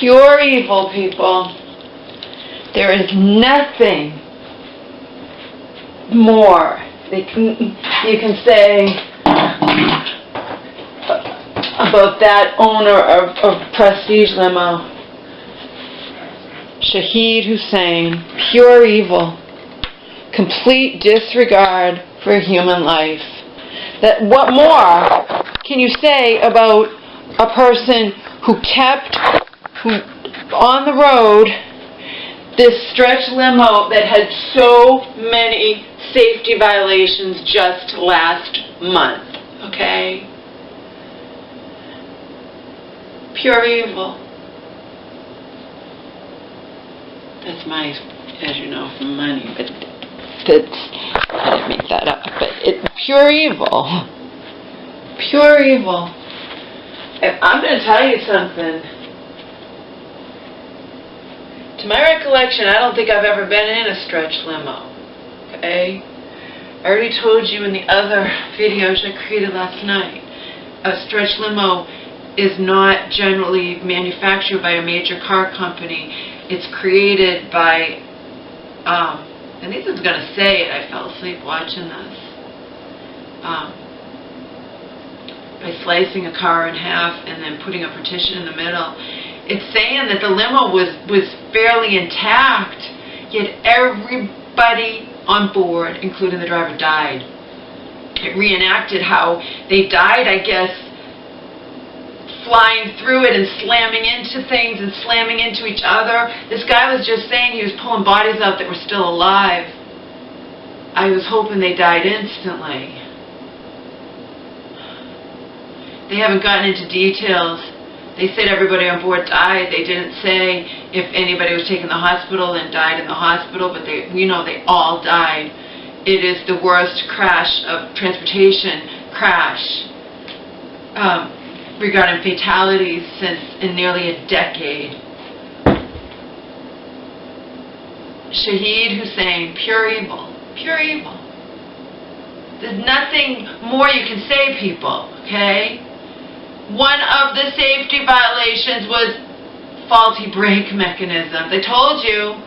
pure evil, people. There is nothing more you can say about that owner of Prestige Limo. Shahid Hussein, pure evil, complete disregard for human life. That what more can you say about a person who kept on the road this stretch limo that had so many safety violations just last month, okay? Pure evil. That's my, as you know, from money, but that's, I didn't make that up, but it's pure evil. Pure evil. And I'm going to tell you something. To my recollection, I don't think I've ever been in a stretch limo. Okay? I already told you in the other videos I created last night, a stretch limo is not generally manufactured by a major car company. It's created by, and this is going to say it, I fell asleep watching this, by slicing a car in half and then putting a partition in the middle. It's saying that the limo was fairly intact, yet everybody on board, including the driver, died. It reenacted how they died, I guess, flying through it and slamming into things and slamming into each other. This guy was just saying he was pulling bodies out that were still alive. I was hoping they died instantly. They haven't gotten into details. They said everybody on board died. They didn't say if anybody was taken to the hospital and died in the hospital, but we know they all died. It is the worst crash of transportation crash regarding fatalities since in nearly a decade. Shahid Hussein, pure evil. Pure evil. There's nothing more you can say, people, okay? One of the safety violations was faulty brake mechanisms. I told you,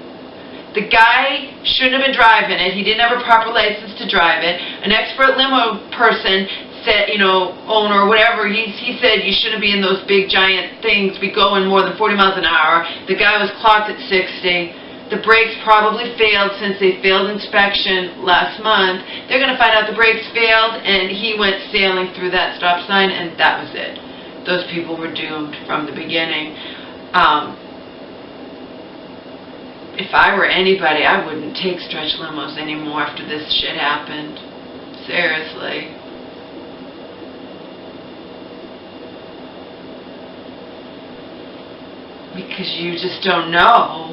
the guy shouldn't have been driving it. He didn't have a proper license to drive it. An expert limo person said, you know, owner or whatever, he said you shouldn't be in those big giant things. We go in more than 40 miles an hour. The guy was clocked at 60. The brakes probably failed since they failed inspection last month. They're going to find out the brakes failed, and he went sailing through that stop sign, and that was it. Those people were doomed from the beginning. If I were anybody, I wouldn't take stretch limos anymore after this shit happened. Seriously. Because you just don't know.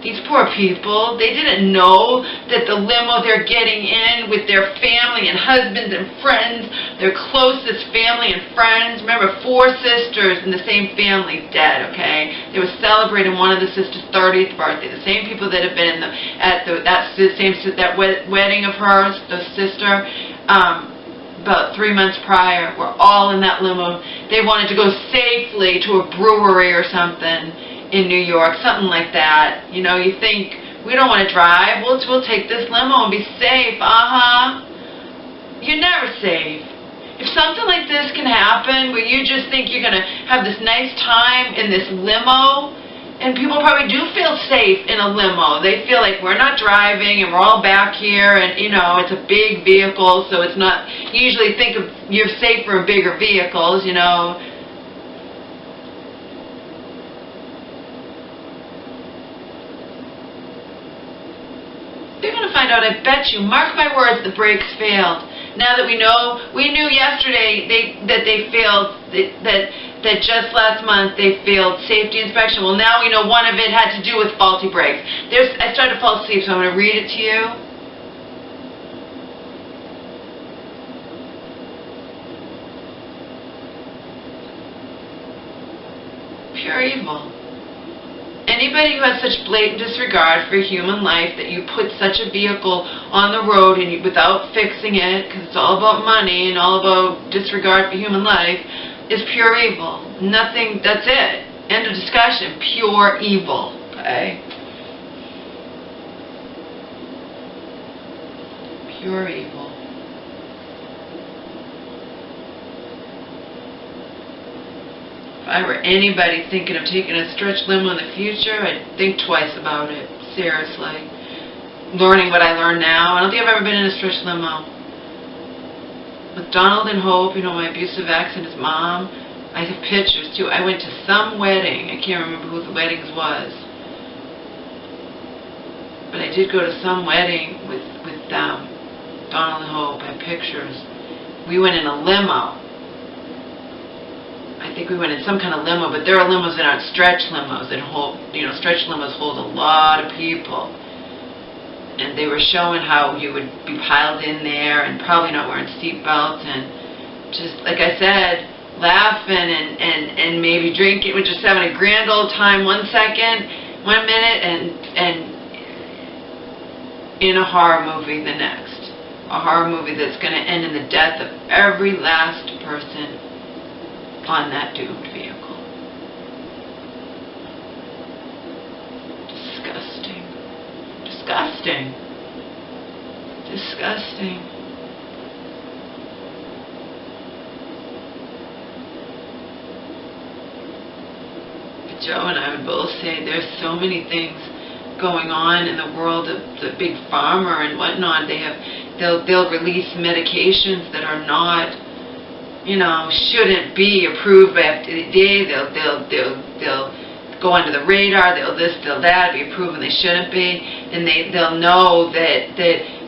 These poor people, they didn't know that the limo they're getting in with their family and husbands and friends, their closest family and friends. Remember, 4 sisters in the same family dead, okay? They were celebrating one of the sisters' 30th birthday. The same people that have been in that wedding of hers, the sister, about 3 months prior, were all in that limo. They wanted to go safely to a brewery or something in New York, something like that. You know, you think, we don't want to drive, we'll take this limo and be safe. You're never safe. If something like this can happen, where you just think you're going to have this nice time in this limo, and people probably do feel safe in a limo. They feel like we're not driving and we're all back here, and, you know, it's a big vehicle, so it's not, you usually think of you're safer in bigger vehicles, you know. They're going to find out, I bet you, mark my words, the brakes failed. Now that we knew yesterday that they failed, that just last month they failed safety inspection. Well, now we know one of it had to do with faulty brakes. I started to fall asleep, so I'm going to read it to you. Pure evil. Anybody who has such blatant disregard for human life that you put such a vehicle on the road and without fixing it, because it's all about money and all about disregard for human life, is pure evil. Nothing, that's it. End of discussion. Pure evil. Okay? Pure evil. If I were anybody thinking of taking a stretch limo in the future, I'd think twice about it. Seriously. Learning what I learn now. I don't think I've ever been in a stretch limo. With Donald and Hope, you know, my abusive ex and his mom, I have pictures too. I went to some wedding. I can't remember who the weddings was. But I did go to some wedding with them. Donald and Hope. I have pictures. We went in a limo. I think we went in some kind of limo, but there are limos that aren't stretch limos that hold, you know, stretch limos hold a lot of people. And they were showing how you would be piled in there and probably not wearing seat belts and just, like I said, laughing and maybe drinking, we're just having a grand old time 1 second, 1 minute, and in a horror movie the next. A horror movie that's going to end in the death of every last person on that doomed vehicle. Disgusting. Disgusting. Disgusting. But Joe and I would both say there's so many things going on in the world of the big pharma and whatnot. They'll release medications that are not, you know, shouldn't be approved by FDA. They'll go under the radar. They'll this, they'll that, be approved when they shouldn't be, and they'll know that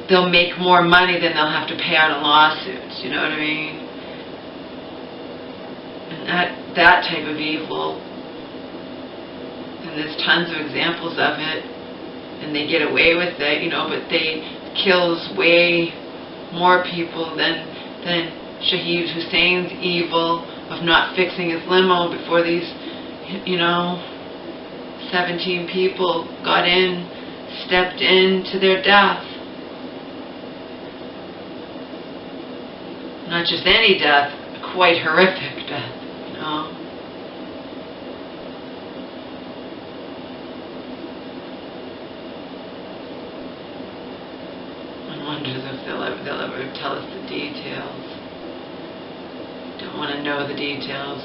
they'll make more money than they'll have to pay out in lawsuits. You know what I mean? And that type of evil, and there's tons of examples of it, and they get away with it, you know, but they kills way more people than Shahid Hussein's evil of not fixing his limo before these, you know, 17 people got in, stepped into their death. Not just any death, a quite horrific death, you know. I wonder if they'll ever tell us the details. Don't want to know the details.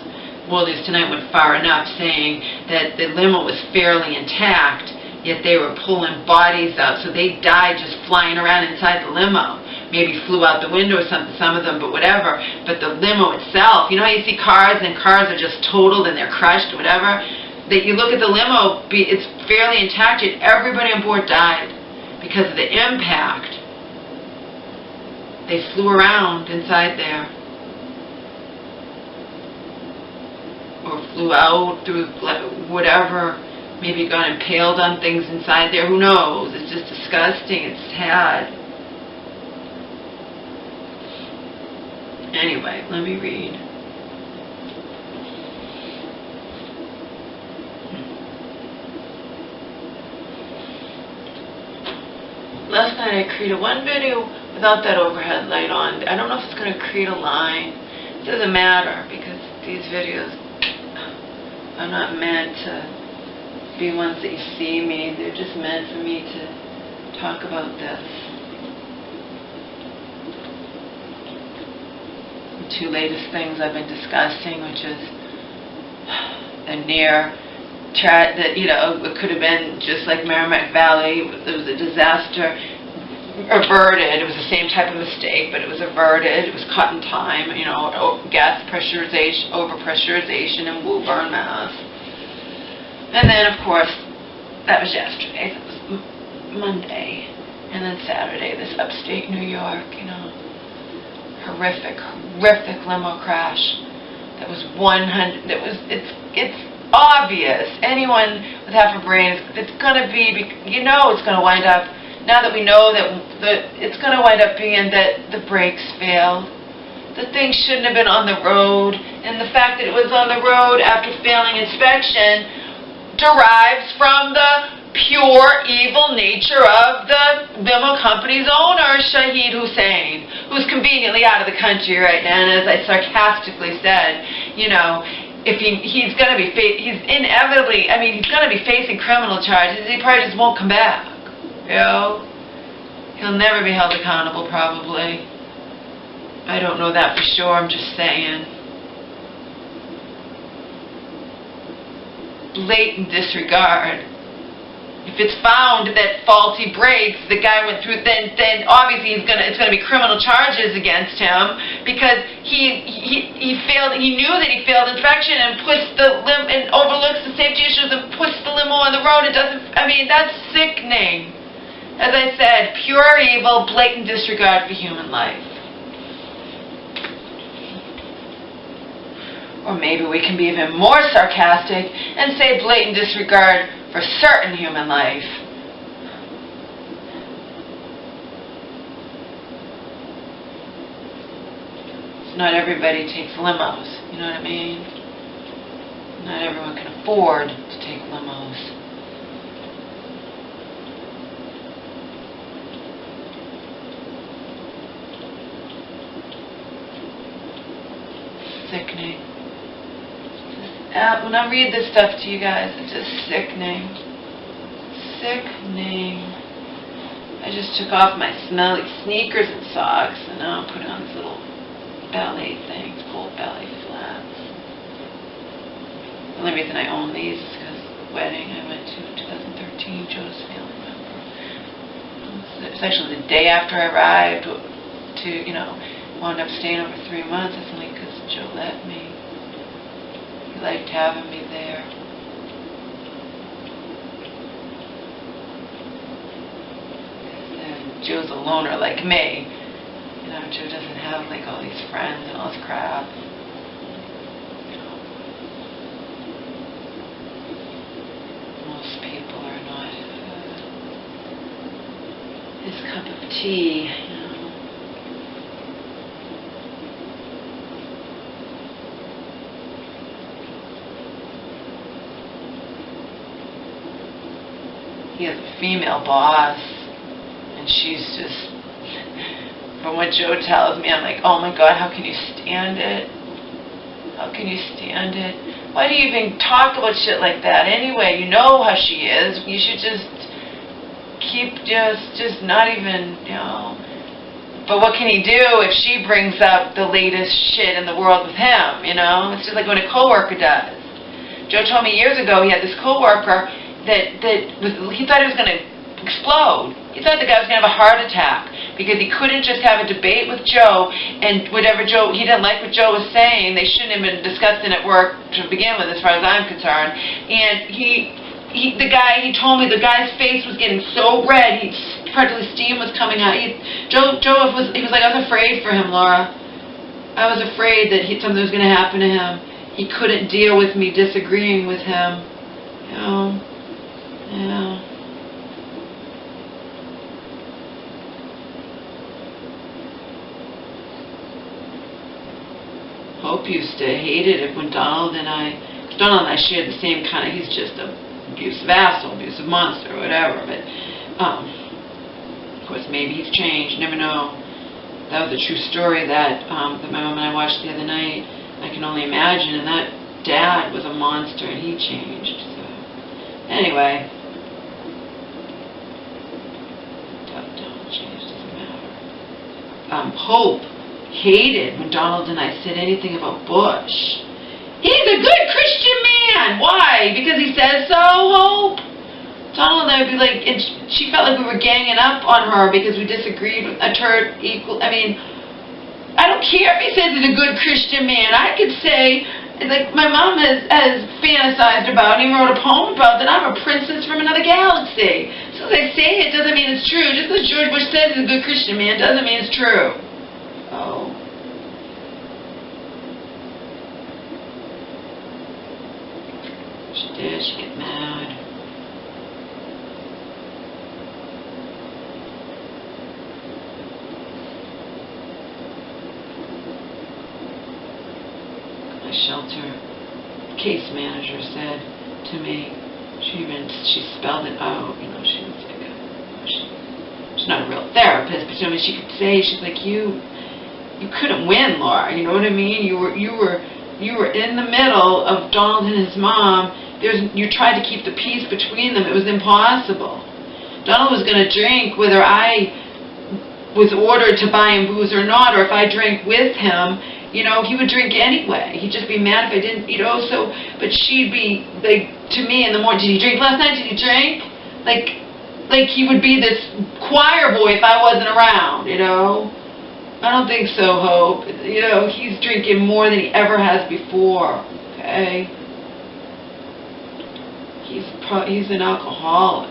World News Tonight went far enough saying that the limo was fairly intact, yet they were pulling bodies out, so they died just flying around inside the limo. Maybe flew out the window or something, some of them, but whatever. But the limo itself, you know how you see cars and cars are just totaled and they're crushed or whatever? That you look at the limo, it's fairly intact, yet everybody on board died because of the impact. They flew around inside there. Or flew out through whatever, maybe got impaled on things inside there, who knows? It's just disgusting, it's sad. Anyway, let me read. Last night I created one video without that overhead light on. I don't know if it's going to create a line. It doesn't matter because these videos are not meant to be ones that you see me. They're just meant for me to talk about this. The two latest things I've been discussing, which is a near, that, you know, it could have been just like Merrimack Valley. It was a disaster. Averted. It was the same type of mistake, but it was averted. It was caught in time, you know, gas pressurization, overpressurization in Woburn, Mass. And then, of course, that was yesterday. That was Monday. And then Saturday, this upstate New York, you know, horrific limo crash. That was 100, it's obvious. Anyone with half a brain, it's going to be, you know, it's going to wind up. Now that we know that it's going to wind up being that the brakes failed. The thing shouldn't have been on the road, and the fact that it was on the road after failing inspection derives from the pure evil nature of the limo company's owner, Shahid Hussein, who's conveniently out of the country right now, and as I sarcastically said, you know, if he's going to be, he's inevitably, I mean, he's going to be facing criminal charges. He probably just won't come back, you know? He'll never be held accountable, probably. I don't know that for sure, I'm just saying. Blatant disregard. If it's found that faulty brakes, the guy went through, then obviously it's gonna be criminal charges against him because he failed. He knew that he failed inspection and puts and overlooks the safety issues and puts the limo on the road. It doesn't. I mean, that's sickening. As I said, pure evil, blatant disregard for human life. Or maybe we can be even more sarcastic and say blatant disregard for certain human life. Not everybody takes limos, you know what I mean? Not everyone can afford to take limos. Sickening. When I read this stuff to you guys, it's just sickening. Sickening. I just took off my smelly sneakers and socks, and now I'm putting on these little ballet things, full ballet flats. The only reason I own these is because the wedding I went to in 2013, Joe's family member. It was actually the day after I arrived to, wound up staying over 3 months. It's only because Joe let me. He liked having me there. And Joe's a loner like me. Joe doesn't have like all these friends and all this crap. Most people are not his cup of tea, He has a female boss, and she's just, from what Joe tells me, I'm like, oh my God, how can you stand it? How can you stand it? Why do you even talk about shit like that anyway? You know how she is. You should just keep just not even, But what can he do if she brings up the latest shit in the world with him, It's just like when a coworker does. Joe told me years ago he had this coworker he thought he was going to explode. He thought the guy was going to have a heart attack because he couldn't just have a debate with Joe and whatever he didn't like what Joe was saying. They shouldn't have been discussing at work to begin with, as far as I'm concerned. And he told me the guy's face was getting so red, practically steam was coming out. Joe was like, I was afraid for him, Laura. I was afraid that something was going to happen to him. He couldn't deal with me disagreeing with him. Yeah. Hope you used to hate it when Donald and I shared the same kind of, he's just an abusive asshole, abusive monster, whatever, but, of course, maybe he's changed, never know. That was a true story that my mom and I watched the other night. I can only imagine, and that dad was a monster, and he changed, so, anyway. Hope hated when Donald and I said anything about Bush. He's a good Christian man. Why? Because he says so, Hope? Donald and I would be like, and she felt like we were ganging up on her because we disagreed with a turd equal. I mean, I don't care if he says he's a good Christian man. I could say, like my mom has fantasized about and he wrote a poem about that I'm a princess from another galaxy. So as I say it doesn't mean it's true. Just because George Bush says he's a good Christian man doesn't mean it's true. Oh. She did. She get mad. My shelter case manager said to me, she spelled it out, she was like, she's not a real therapist, but she could say, she's like, you couldn't win, Laura, you know what I mean? You were you were in the middle of Donald and his mom. You tried to keep the peace between them. It was impossible. Donald was going to drink whether I was ordered to buy him booze or not, or if I drank with him, you know, he would drink anyway. He'd just be mad if I didn't eat also. But she'd be like to me in the morning, did he drink last night? Did he drink? Like he would be this choir boy if I wasn't around, you know. I don't think so, Hope. You know, he's drinking more than he ever has before. Okay. He's an alcoholic.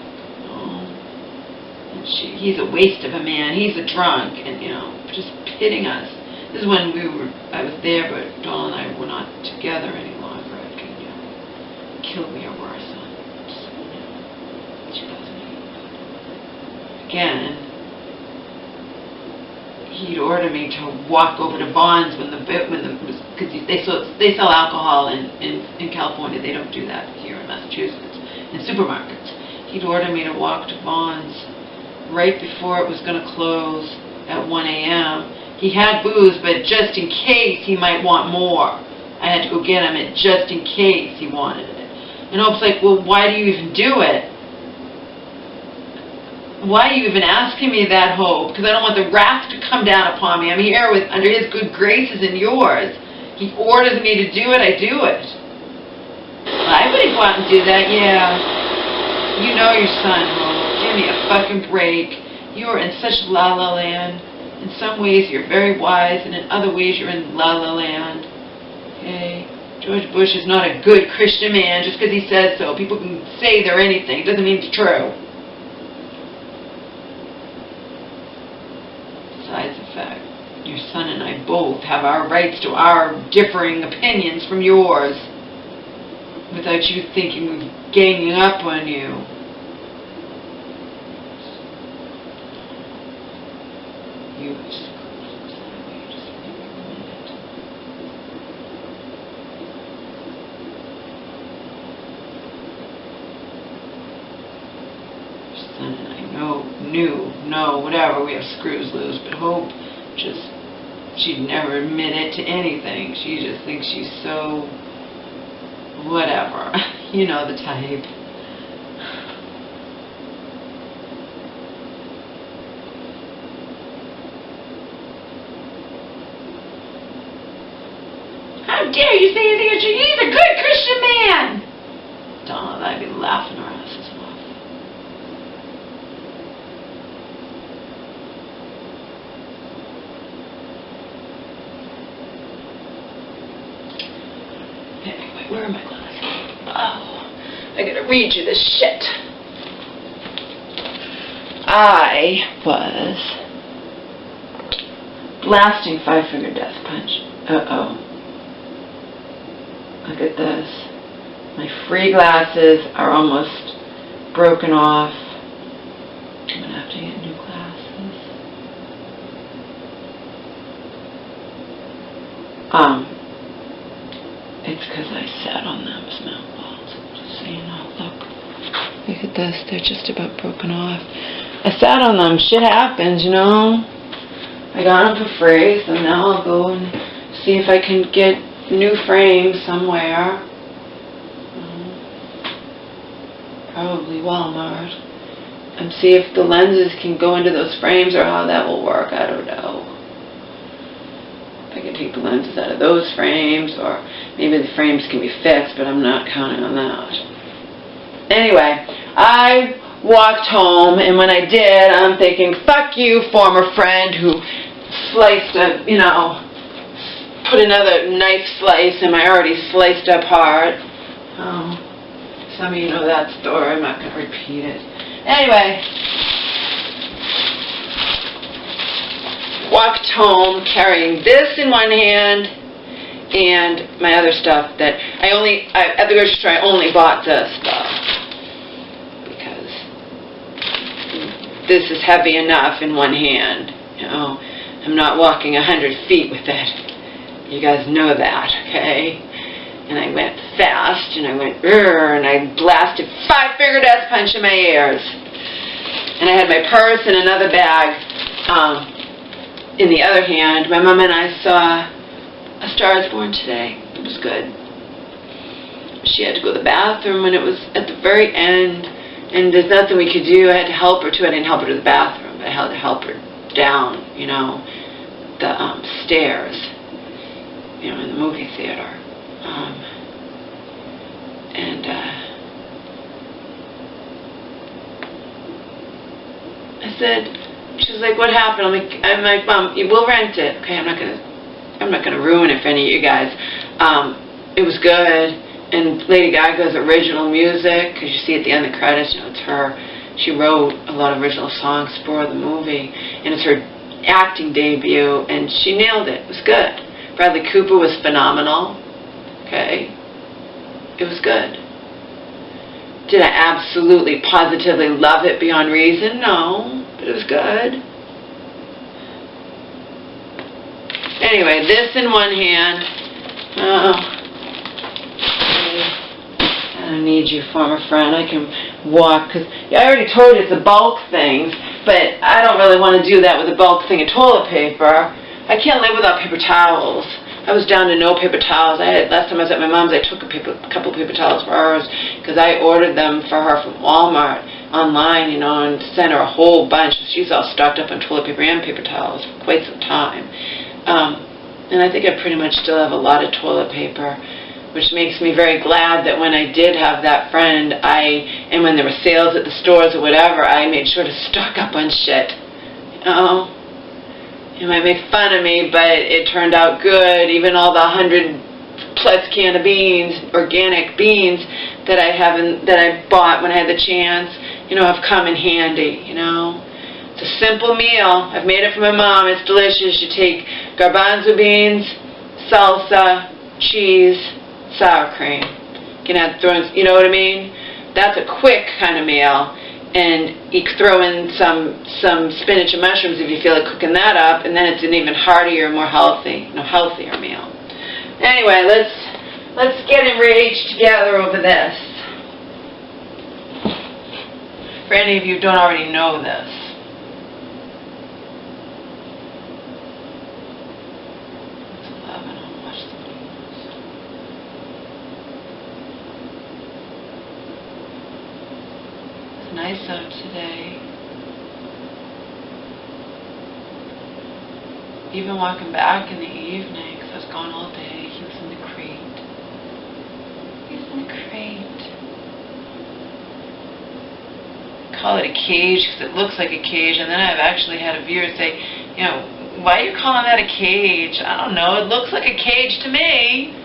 He's a waste of a man. He's a drunk, and you know, just pitting us. This is when I was there, but Donald and I were not together any longer. It could, you know, kill me over our son. Just, you know, 2008. Again, he'd order me to walk over to Vons because they sell alcohol in California. They don't do that here in Massachusetts in supermarkets. He'd order me to walk to Vons right before it was going to close at 1 a.m. He had booze, but just in case he might want more, I had to go get him it just in case he wanted it. And Hope's like, well, why do you even do it? Why are you even asking me that, Hope? Because I don't want the wrath to come down upon me. I'm here under his good graces and yours. He orders me to do it, I do it. Well, I wouldn't go out and do that, yeah. You know your son, Hope. Give me a fucking break. You are in such la-la land. In some ways you're very wise, and in other ways you're in la-la land. Okay? George Bush is not a good Christian man just because he says so. People can say they're anything. It doesn't mean it's true. Besides the fact, your son and I both have our rights to our differing opinions from yours without you thinking of ganging up on you. You just your son and I know, whatever, we have screws loose, but Hope she'd never admit it to anything. She just thinks she's so whatever. You know the type. How dare you say anything about you? He's a good Christian man! Donald and I'd be laughing our asses off. Anyway, where are my glasses? Oh, I gotta read you this shit. I was blasting five-finger death punch. Uh-oh. Look at this. My free glasses are almost broken off. I'm going to have to get new glasses. It's because I sat on them as mouth balls. Just so you know. Look at this. They're just about broken off. I sat on them. Shit happens, you know. I got them for free, so now I'll go and see if I can get new frames somewhere. Probably Walmart. And see if the lenses can go into those frames or how that will work. I don't know. If I can take the lenses out of those frames, or maybe the frames can be fixed, but I'm not counting on that. Anyway, I walked home, and when I did, I'm thinking, fuck you, former friend who sliced a, you know, put another knife slice in my already sliced up heart. Oh, some of you know that story. I'm not going to repeat it. Anyway, walked home carrying this in one hand and my other stuff that at the grocery store I only bought this stuff because this is heavy enough in one hand. You know, I'm not walking 100 feet with it. You guys know that, okay? And I went fast, and I went, and I blasted five-finger death punch in my ears. And I had my purse and another bag in the other hand. My mom and I saw A Star Is Born Today. It was good. She had to go to the bathroom when it was at the very end, and there's nothing we could do. I had to help her too. I didn't help her to the bathroom, but I had to help her down, you know, the stairs, you know, in the movie theater. I said, she was like, what happened? I'm like, Mom, we'll rent it. Okay, I'm not gonna ruin it for any of you guys. It was good, and Lady Gaga's original music, because you see at the end of the credits, you know, it's her. She wrote a lot of original songs for the movie, and it's her acting debut, and she nailed it. It was good. Bradley Cooper was phenomenal. Okay, it was good. Did I absolutely, positively love it beyond reason? No, but it was good. Anyway, this in one hand. Oh, I don't need you, former friend. I can walk, because I already told you it's a bulk thing, but I don't really want to do that with a bulk thing of toilet paper. I can't live without paper towels. I was down to no paper towels. Last time I was at my mom's, I took a couple paper towels for hers because I ordered them for her from Walmart online, you know, and sent her a whole bunch. She's all stocked up on toilet paper and paper towels for quite some time. And I think I pretty much still have a lot of toilet paper, which makes me very glad that when I did have that friend, and when there were sales at the stores or whatever, I made sure to stock up on shit. You know? You might make fun of me, but it turned out good. Even all the 100+ can of beans, organic beans, that I bought when I had the chance, you know, have come in handy, you know. It's a simple meal. I've made it for my mom. It's delicious. You take garbanzo beans, salsa, cheese, sour cream. You can add you know what I mean? That's a quick kind of meal. And you could throw in some spinach and mushrooms if you feel like cooking that up, and then it's an even heartier, more healthier meal. Anyway, let's get enraged together over this. For any of you who don't already know this. It's 11. I'll watch the news. Nice out today. Even walking back in the evening, because I was gone all day, he was in the crate. He was in the crate. I call it a cage because it looks like a cage, and then I've actually had a viewer say, you know, why are you calling that a cage? I don't know, it looks like a cage to me.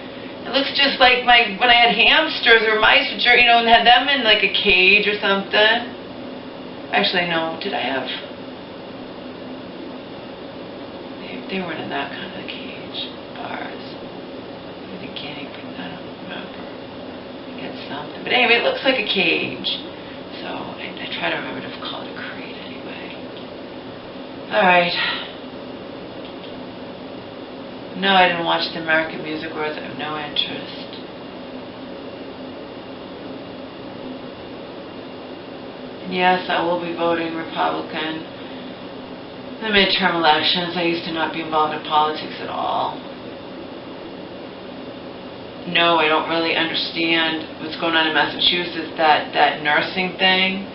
It looks just like when I had hamsters or mice, you know, and had them in like a cage or something. Actually, no. Did I have? They weren't in that kind of a cage. Bars. Maybe the guinea pig. I don't remember. I get something. But anyway, it looks like a cage. So I try to remember to call it a crate anyway. All right. No, I didn't watch the American Music Awards. I have no interest. And yes, I will be voting Republican in the midterm elections. I used to not be involved in politics at all. No, I don't really understand what's going on in Massachusetts, that nursing thing.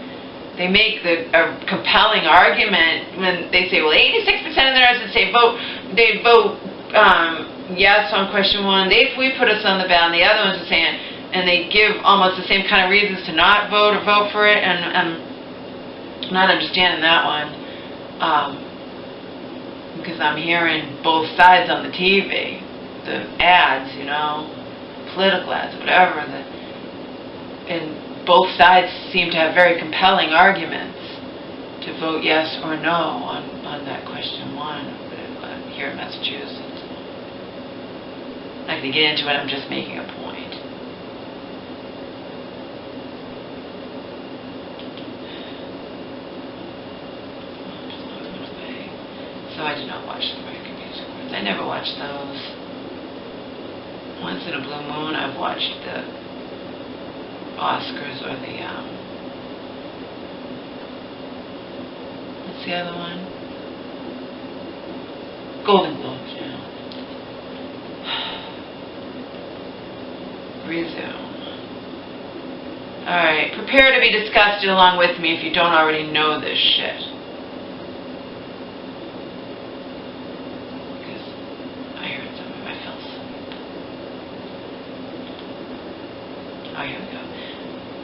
They make a compelling argument when they say, well, 86% of the nurses say they vote yes on question 1. We put us on the ballot, and the other ones are saying, and they give almost the same kind of reasons to not vote or vote for it, and I'm not understanding that one, because I'm hearing both sides on the TV, the ads, you know, political ads, whatever, and both sides seem to have very compelling arguments to vote yes or no on that question 1 here in Massachusetts. I'm not going to get into it, I'm just making a point. So I did not watch the American Music Awards. I never watched those. Once in a blue moon I've watched the Oscars or the, what's the other one? Golden Globes, yeah. Resume. Alright, prepare to be disgusted along with me if you don't already know this shit. Because I heard some of my fell asleep. Oh, here we go.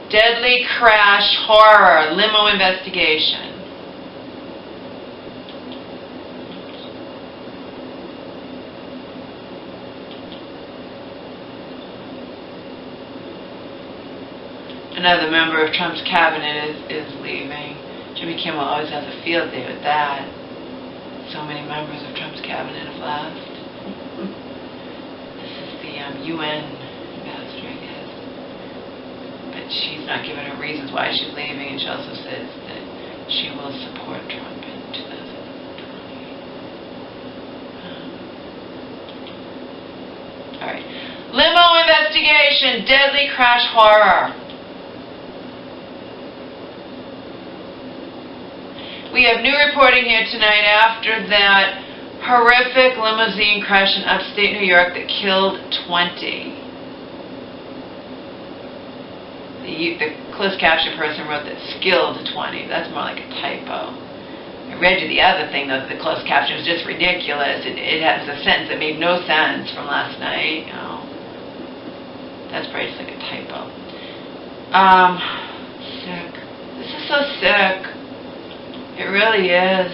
Deadly crash horror, limo investigation. Another member of Trump's cabinet is leaving. Jimmy Kimmel always has a field day with that. So many members of Trump's cabinet have left. This is the UN ambassador, I guess. But she's not giving her reasons why she's leaving, and she also says that she will support Trump in 2020. Alright. Limo investigation, deadly crash horror. We have new reporting here tonight after that horrific limousine crash in upstate New York that killed 20. The closed caption person wrote that skilled 20. That's more like a typo. I read you the other thing, though, that the closed caption was just ridiculous. It has a sentence that made no sense from last night. Oh, that's probably just like a typo. Sick. This is so sick. It really is.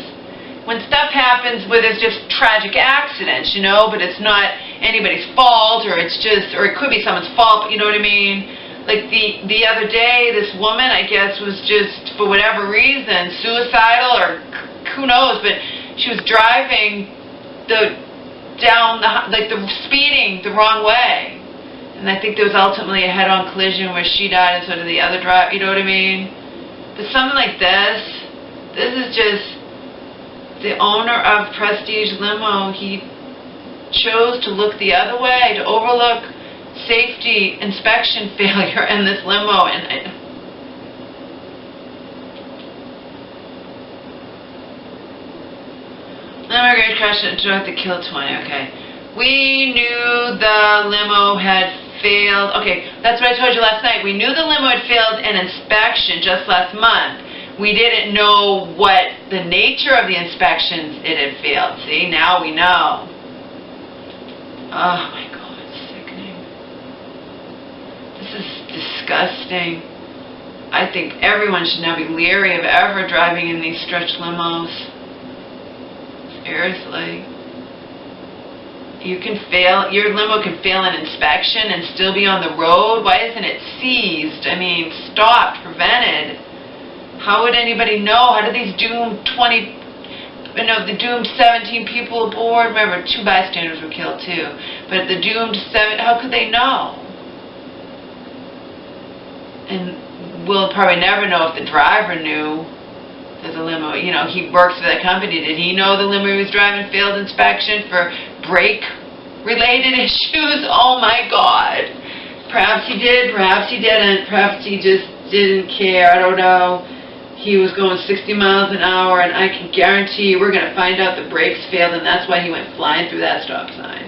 When stuff happens where there's just tragic accidents, you know, but it's not anybody's fault, or it's just, or it could be someone's fault, but you know what I mean? Like the other day, this woman, I guess, was just, for whatever reason, suicidal, or who knows, but she was driving speeding the wrong way. And I think there was ultimately a head-on collision where she died and so did the other driver, you know what I mean? But something like this is just the owner of Prestige Limo. He chose to look the other way, to overlook safety inspection failure in this limo. And limo great crash and drug that killed 20. Okay. We knew the limo had failed. Okay, that's what I told you last night. We knew the limo had failed an inspection just last month. We didn't know what the nature of the inspections it had failed. See, now we know. Oh my God, it's sickening. This is disgusting. I think everyone should now be leery of ever driving in these stretch limos. Seriously. You can fail, your limo can fail an inspection and still be on the road. Why isn't it seized? I mean, stopped, prevented. How would anybody know? How did these doomed 17 people aboard? Remember, 2 bystanders were killed too. But the doomed 7, how could they know? And we'll probably never know if the driver knew that the limo, you know, he works for that company. Did he know the limo he was driving failed inspection for brake-related issues? Oh my God. Perhaps he did, perhaps he didn't. Perhaps he just didn't care. I don't know. He was going 60 miles an hour, and I can guarantee you we're going to find out the brakes failed, and that's why he went flying through that stop sign.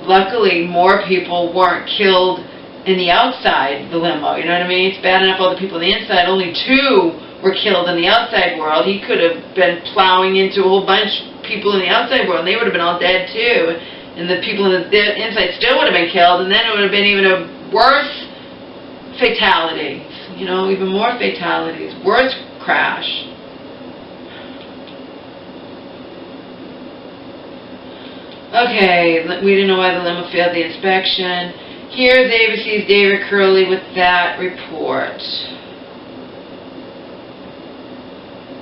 Luckily, more people weren't killed in the outside the limo, you know what I mean? It's bad enough all the people on the inside. Only 2 were killed in the outside world. He could have been plowing into a whole bunch of people in the outside world, and they would have been all dead too. And the people in the inside still would have been killed, and then it would have been even a worse fatality. You know, even more fatalities, worse crash. Okay, we didn't know why the limo failed the inspection. Here's ABC's David Curley with that report.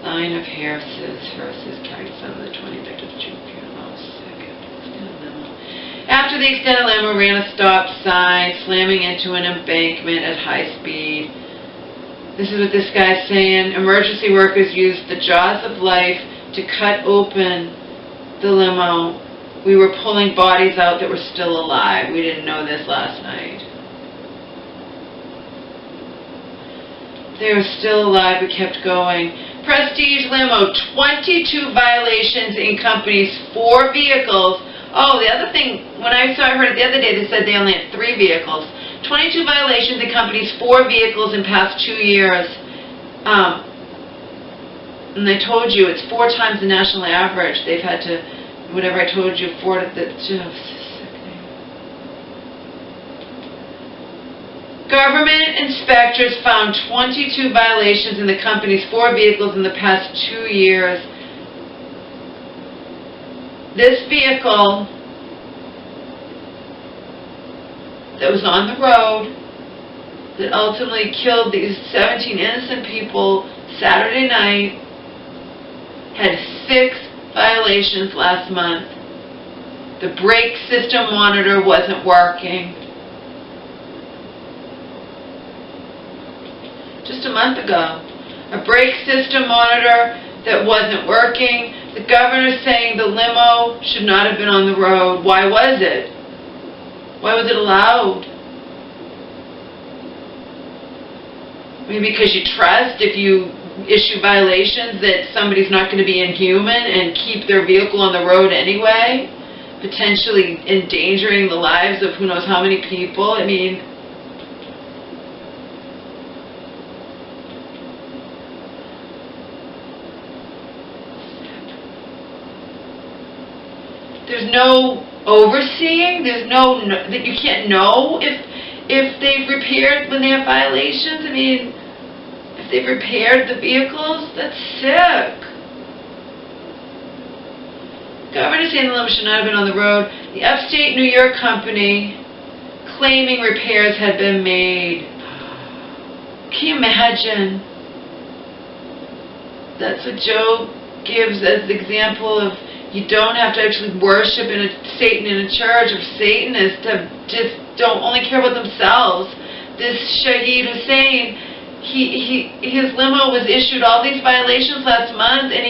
Line of hair versus carried some of the 20 victims to After the extended limo ran a stop sign, slamming into an embankment at high speed. This is what this guy's saying. Emergency workers used the jaws of life to cut open the limo. We were pulling bodies out that were still alive. We didn't know this last night. They were still alive, but kept going. Prestige limo, 22 violations in company's 4 vehicles Oh, the other thing, when I heard it the other day, they said they only had 3 vehicles. 22 violations in companies, 4 vehicles in past 2 years. And they told you it's 4 times the national average. They've had to, whatever I told you, 4 to the... Government inspectors found 22 violations in the company's 4 vehicles in the past 2 years. This vehicle that was on the road that ultimately killed these 17 innocent people Saturday night had 6 violations last month. The brake system monitor wasn't working. Just a month ago, a brake system monitor that wasn't working. The governor's saying the limo should not have been on the road. Why was it? Why was it allowed? Maybe because you trust if you issue violations that somebody's not going to be inhuman and keep their vehicle on the road anyway, potentially endangering the lives of who knows how many people. I mean, there's no overseeing. There's no that you can't know if they've repaired when they have violations. I mean, if they've repaired the vehicles, that's sick. Governor saying the limo should not have been on the road. The upstate New York company claiming repairs had been made. Can you imagine? That's what Job gives as the example of. You don't have to actually worship Satan in a church. Or Satan is to just don't only care about themselves. This Shahid Hussein, his limo was issued all these violations last month, and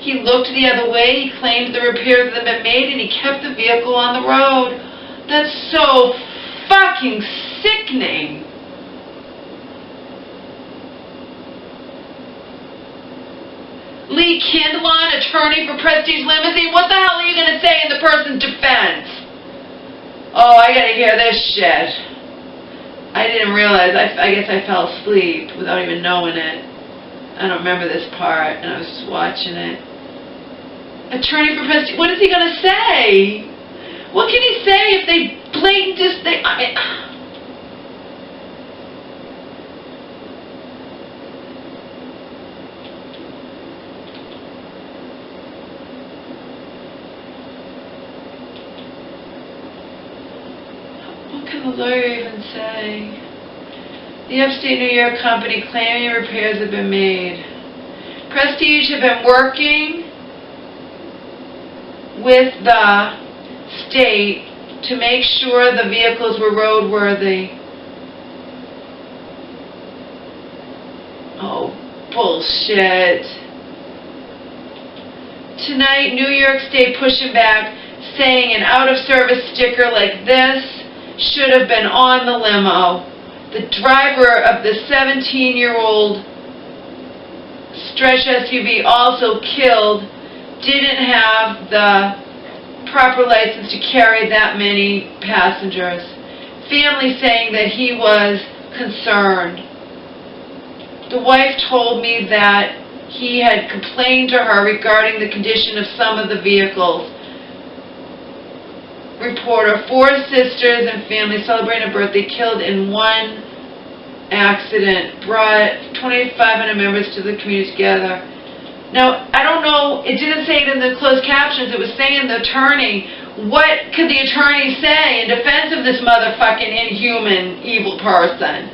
he looked the other way. He claimed the repairs had been made, and he kept the vehicle on the road. That's so fucking sickening. Lee Kindlon, attorney for Prestige Limousine, what the hell are you going to say in the person's defense? Oh, I got to hear this shit. I didn't realize, I guess I fell asleep without even knowing it. I don't remember this part, and I was just watching it. Attorney for Prestige, what is he going to say? What can he say if they blatant I mean... What can the lawyer even say? The upstate New York company claiming repairs have been made. Prestige have been working with the state to make sure the vehicles were roadworthy. Oh, bullshit. Tonight, New York State pushing back, saying an out-of-service sticker like this should have been on the limo. The driver of the 17-year-old stretch SUV also killed didn't have the proper license to carry that many passengers. Family saying that he was concerned. The wife told me that he had complained to her regarding the condition of some of the vehicles. Reporter, 4 sisters and family celebrating a birthday killed in one accident, brought 2,500 members to the community together. Now, I don't know, it didn't say it in the closed captions, it was saying the attorney. What could the attorney say in defense of this motherfucking inhuman, evil person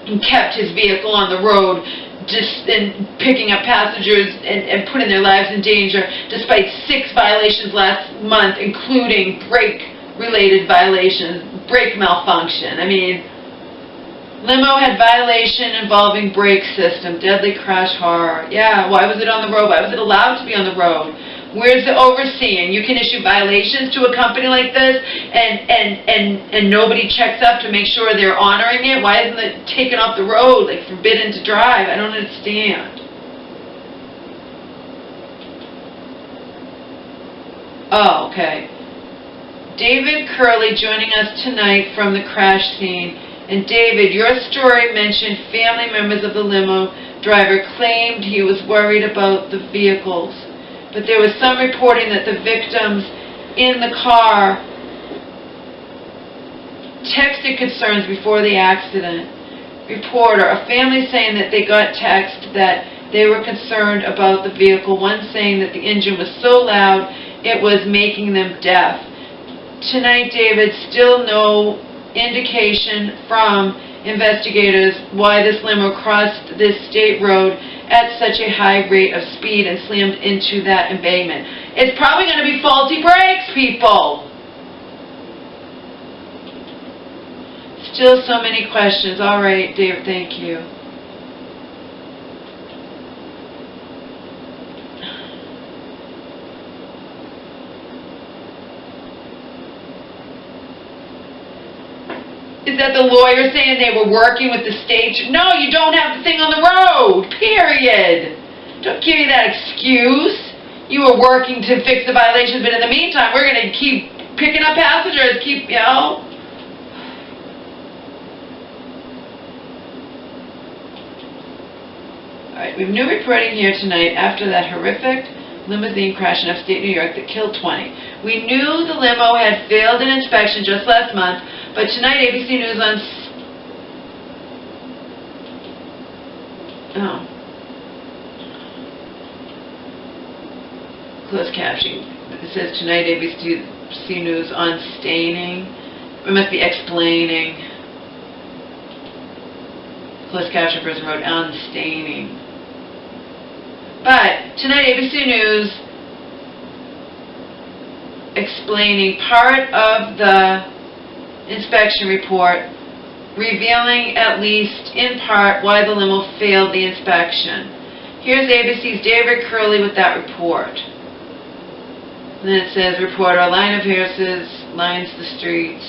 who kept his vehicle on the road just and picking up passengers and putting their lives in danger despite 6 violations last month, including brake-related violations, brake malfunction. I mean, limo had violation involving brake system, deadly crash horror. Yeah, why was it on the road? Why was it allowed to be on the road? Where's the overseeing? You can issue violations to a company like this and nobody checks up to make sure they're honoring it? Why isn't it taken off the road, like forbidden to drive? I don't understand. Oh, okay. David Curley joining us tonight from the crash scene. And David, your story mentioned family members of the limo driver claimed he was worried about the vehicles. But there was some reporting that the victims in the car texted concerns before the accident. Reporter, a family saying that they got text that they were concerned about the vehicle, one saying that the engine was so loud it was making them deaf. Tonight, David, still no indication from investigators why this limo crossed this state road at such a high rate of speed and slammed into that embankment. It's probably going to be faulty brakes, people. Still so many questions. All right, Dave, thank you. Is that the lawyer saying they were working with the state? No, you don't have the thing on the road, period. Don't give me that excuse. You were working to fix the violations, but in the meantime, we're going to keep picking up passengers, Alright, we have new reporting here tonight after that horrific limousine crash in upstate New York that killed 20. We knew the limo had failed an inspection just last month, but tonight ABC News on... Closed caption. It says tonight ABC News on staining. We must be explaining. Closed caption person wrote on staining. But tonight ABC News explaining part of the inspection report, revealing at least in part why the limo failed the inspection. Here's ABC's David Curley with that report. And then it says, reporter, a line of hearses lines the streets,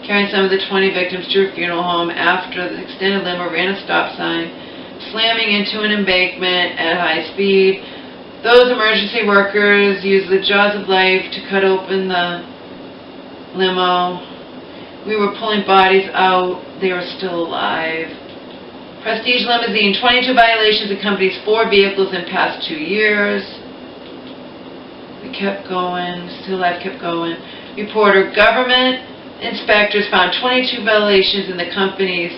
carrying some of the 20 victims to a funeral home after the extended limo ran a stop sign, slamming into an embankment at high speed. Those emergency workers used the jaws of life to cut open the limo. We were pulling bodies out. They were still alive. Prestige limousine, 22 violations accompanies 4 vehicles in past 2 years. We kept going. Still life kept going. Reporter, government inspectors found 22 violations in the company's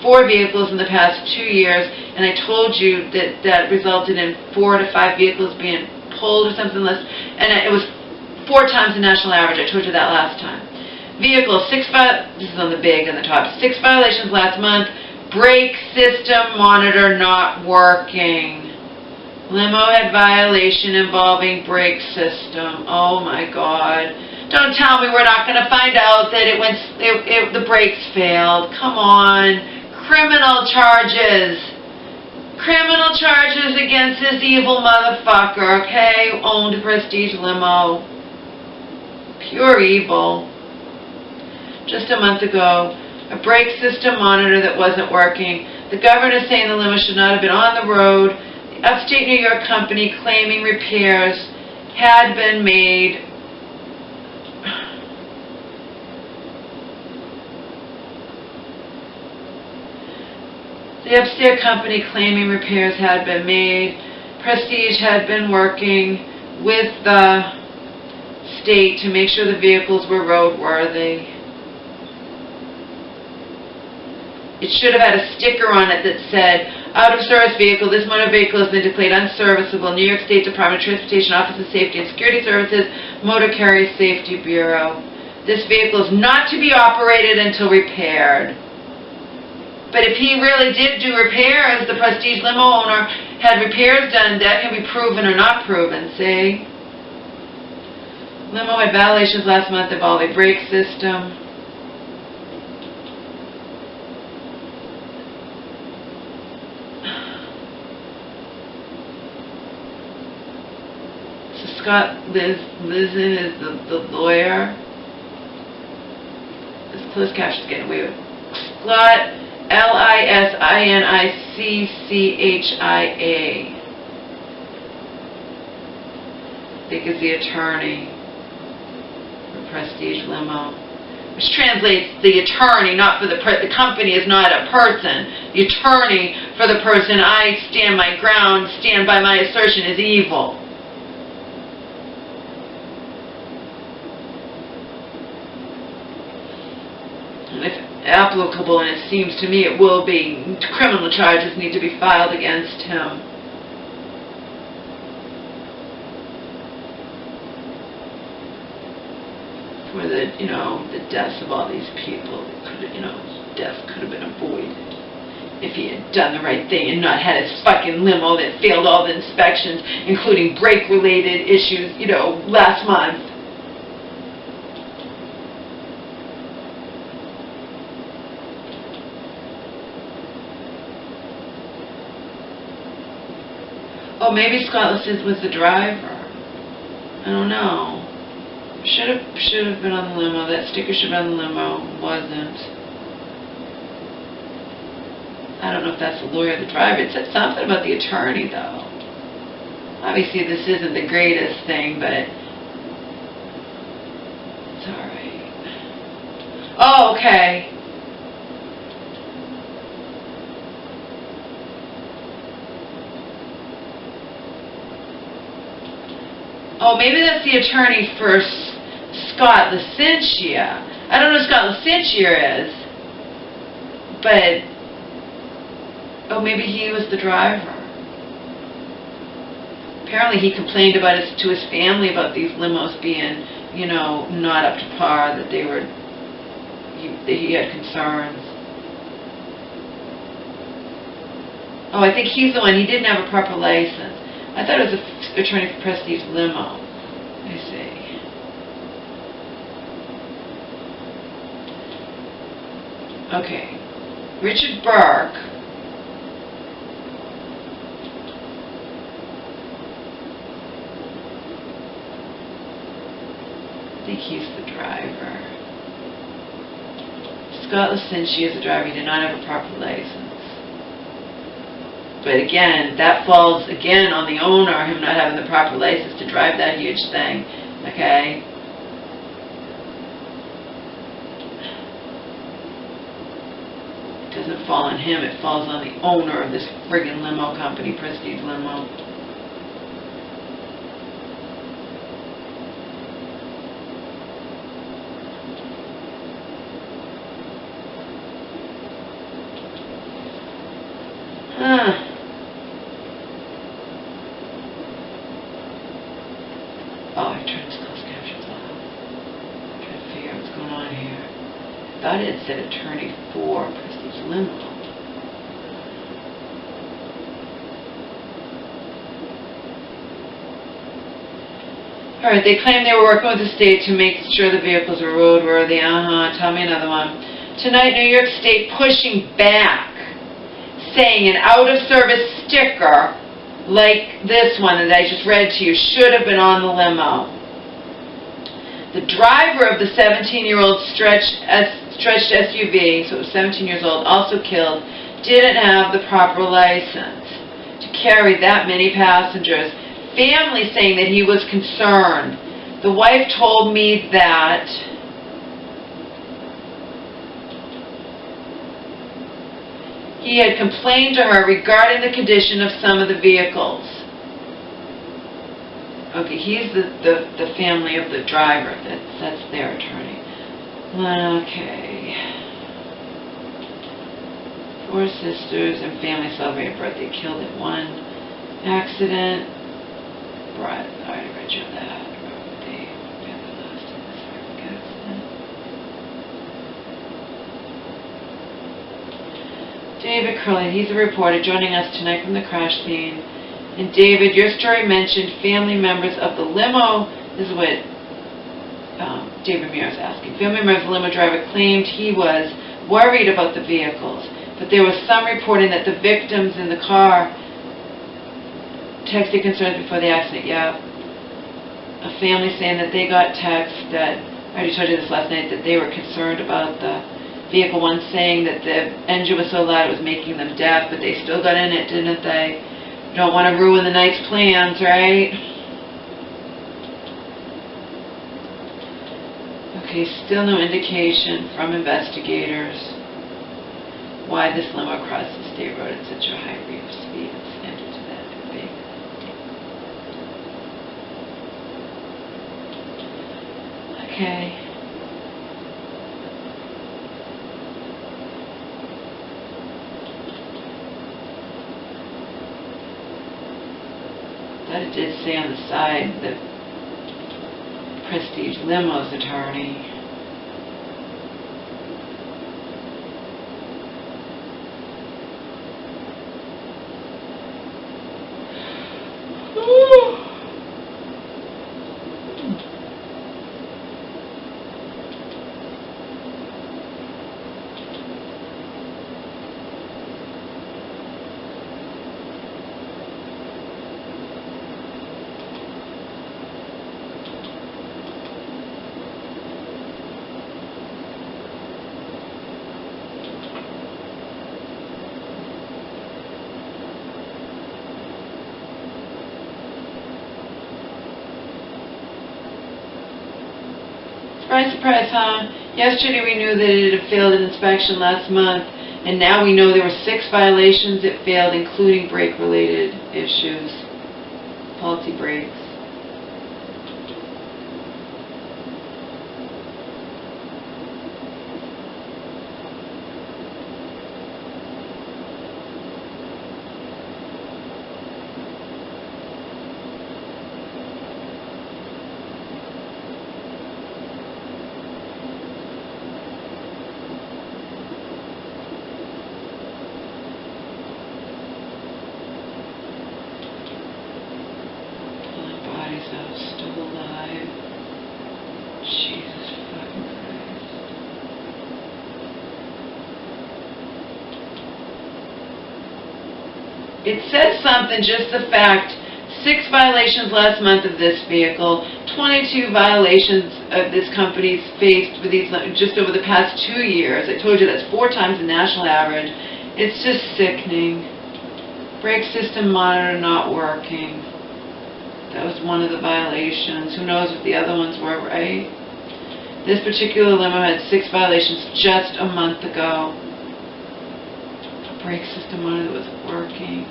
4 vehicles in the past 2 years, and I told you that that resulted in 4 to 5 vehicles being pulled or something less, and it was 4 times the national average. I told you that last time. Vehicles, this is on the big on the top, 6 violations last month. Brake system monitor not working. Limo had violation involving brake system. Oh my God. Don't tell me we're not going to find out that the brakes failed. Come on. Criminal charges. Criminal charges against this evil motherfucker, okay? Who owned a Prestige limo. Pure evil. Just a month ago, a brake system monitor that wasn't working. The governor saying the limo should not have been on the road. The upstate New York company claiming repairs had been made. The upstate company claiming repairs had been made. Prestige had been working with the state to make sure the vehicles were roadworthy. It should have had a sticker on it that said, out of service vehicle, this motor vehicle has been declared unserviceable. New York State Department of Transportation Office of Safety and Security Services, Motor Carrier Safety Bureau. This vehicle is not to be operated until repaired. But if he really did do repairs, the Prestige limo owner had repairs done, that can be proven or not proven, see? Limo had violations last month involving brake system. Scott Lizen is the lawyer. This closed caption's getting weird. Scott Lincichia, I think is the attorney. prestige limo. Which translates the attorney, not for the company is not a person. The attorney for the person, I stand my ground, stand by my assertion, is evil. And if applicable, and it seems to me it will be, criminal charges need to be filed against him. For the, the deaths of all these people, death could have been avoided if he had done the right thing and not had his fucking limo that failed all the inspections, including brake-related issues, last month. Oh, maybe Scott was the driver. I don't know. Should have been on the limo. That sticker should have been on the limo. Wasn't. I don't know if that's the lawyer or the driver. It said something about the attorney, though. Obviously, this isn't the greatest thing, but it's all right. Oh, okay. Oh, maybe that's the attorney for Scott Licentia. I don't know who Scott Licentia is, but maybe he was the driver. Apparently he complained to his family about these limos being, not up to par, that he had concerns. Oh, I think he's the one. He didn't have a proper license. I thought it was an attorney for Prestige Limo. Let me see. Okay. Richard Burke. I think he's the driver. Scott Licentia is the driver. He did not have a proper license. But again, that falls again on the owner, him not having the proper license to drive that huge thing. Okay? It doesn't fall on him, it falls on the owner of this friggin' limo company, Prestige Limo. Oh, I turned this closed captions off. I'm trying to figure out what's going on here. I thought it said attorney for Prestige Limo. Alright, they claim they were working with the state to make sure the vehicles were roadworthy. Tell me another one. Tonight, New York State pushing back, saying an out-of-service sticker like this one that I just read to you should have been on the limo. The driver of the 17-year-old stretched SUV, so it was 17 years old, also killed, didn't have the proper license to carry that many passengers. Family saying that he was concerned. The wife told me that he had complained to her regarding the condition of some of the vehicles. Okay, he's the family of the driver. That's their attorney. Okay. 4 sisters and family celebrated birthday, killed in one accident. Right, I already read you that. David Curley, he's a reporter joining us tonight from the crash scene. And David, your story mentioned family members of the limo. This is what David Muir is asking. Family members of the limo driver claimed he was worried about the vehicles, but there was some reporting that the victims in the car texted concerns before the accident. Yeah. A family saying that they got texts that, I already told you this last night, that they were concerned about the vehicle. One saying that the engine was so loud it was making them deaf, but they still got in it, didn't they? Don't want to ruin the night's plans, right? Okay, still no indication from investigators why this limo crossed the state road at such a high rate of speed and slammed into that big. Okay. But it did say on the side that Prestige Limo's attorney. Surprise, surprise, huh? Yesterday we knew that it had failed an inspection last month, and now we know there were 6 violations it failed, including brake-related issues. Faulty brakes. Still alive. Jesus fucking Christ. It says something, just the fact, 6 violations last month of this vehicle, 22 violations of this company's faced with these just over the past 2 years. I told you that's 4 times the national average. It's just sickening. Brake system monitor not working. That was one of the violations. Who knows what the other ones were, right? This particular limo had 6 violations just a month ago. The brake system monitor wasn't working.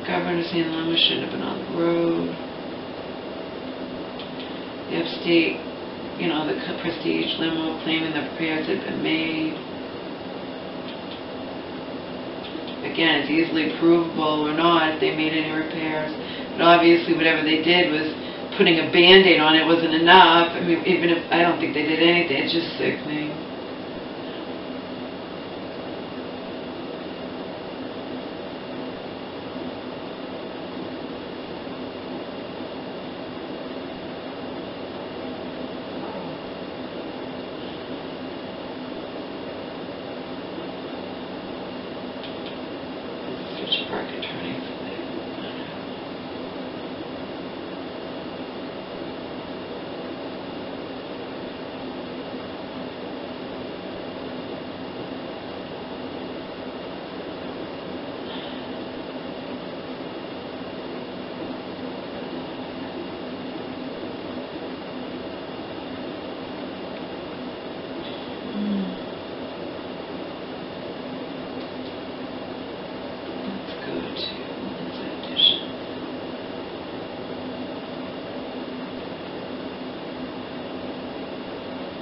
Governor saying the limo shouldn't have been on the road. The upstate, the Prestige limo claiming the repairs had been made. Again, it's easily provable or not if they made any repairs. But obviously whatever they did was putting a Band-Aid on it wasn't enough. I mean, even if, I don't think they did anything, it's just sickening. Park attorney for that.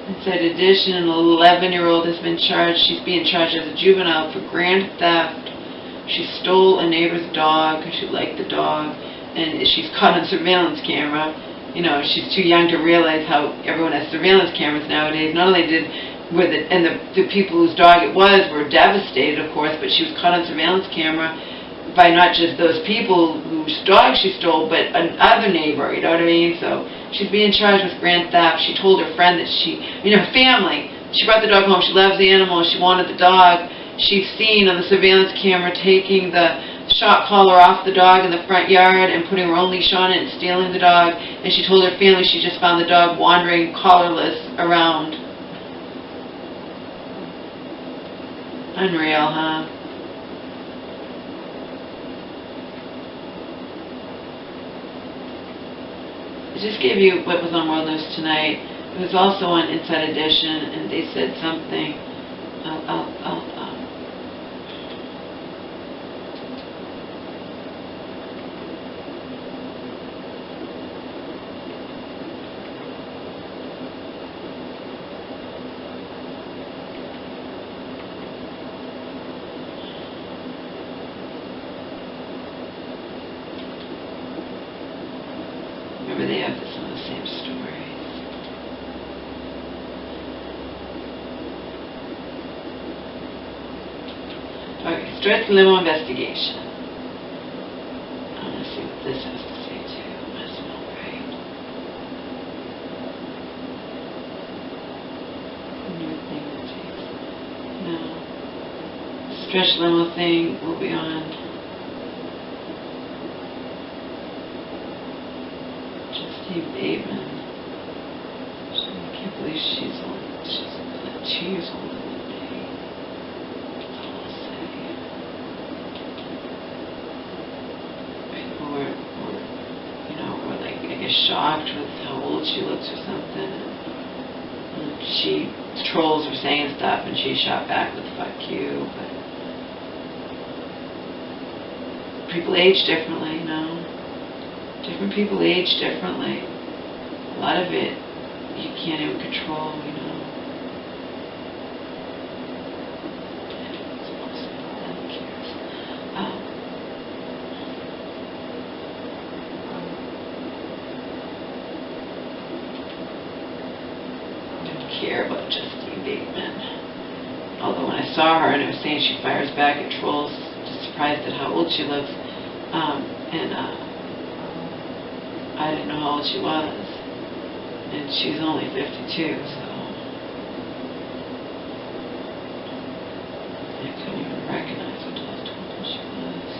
It said, in addition, an 11-year-old has been charged. She's being charged as a juvenile for grand theft. She stole a neighbor's dog because she liked the dog, and she's caught on surveillance camera. She's too young to realize how everyone has surveillance cameras nowadays. Not only did the people whose dog it was were devastated, of course, but she was caught on surveillance camera by not just those people whose dog she stole, but another neighbor, you know what I mean? So she's being charged with grand theft. She told her friend that her family, she brought the dog home, she loves the animal, she wanted the dog. She's seen on the surveillance camera taking the shock collar off the dog in the front yard and putting her own leash on it and stealing the dog. And she told her family she just found the dog wandering collarless around. Unreal, huh? I just gave you what was on World News Tonight. It was also on Inside Edition, and they said something. Remember, they have some of the same stories. Okay, stretch limo investigation. I want to see what this has to say too. Must smell right. New thing that takes. No. Stretch limo thing will be on. Bateman. I can't believe she's like 2 years older than me. That's all I'll say. People were like, I guess, shocked with how old she looks or something. And trolls were saying stuff, and she shot back with "fuck you." But people age differently, Different people age differently. A lot of it you can't even control, I didn't care about Justine Bateman. Although when I saw her and it was saying she fires back at trolls, just surprised at how old she looks. I didn't know how old she was, and she's only 52, so I couldn't even recognize her until I was told who she was.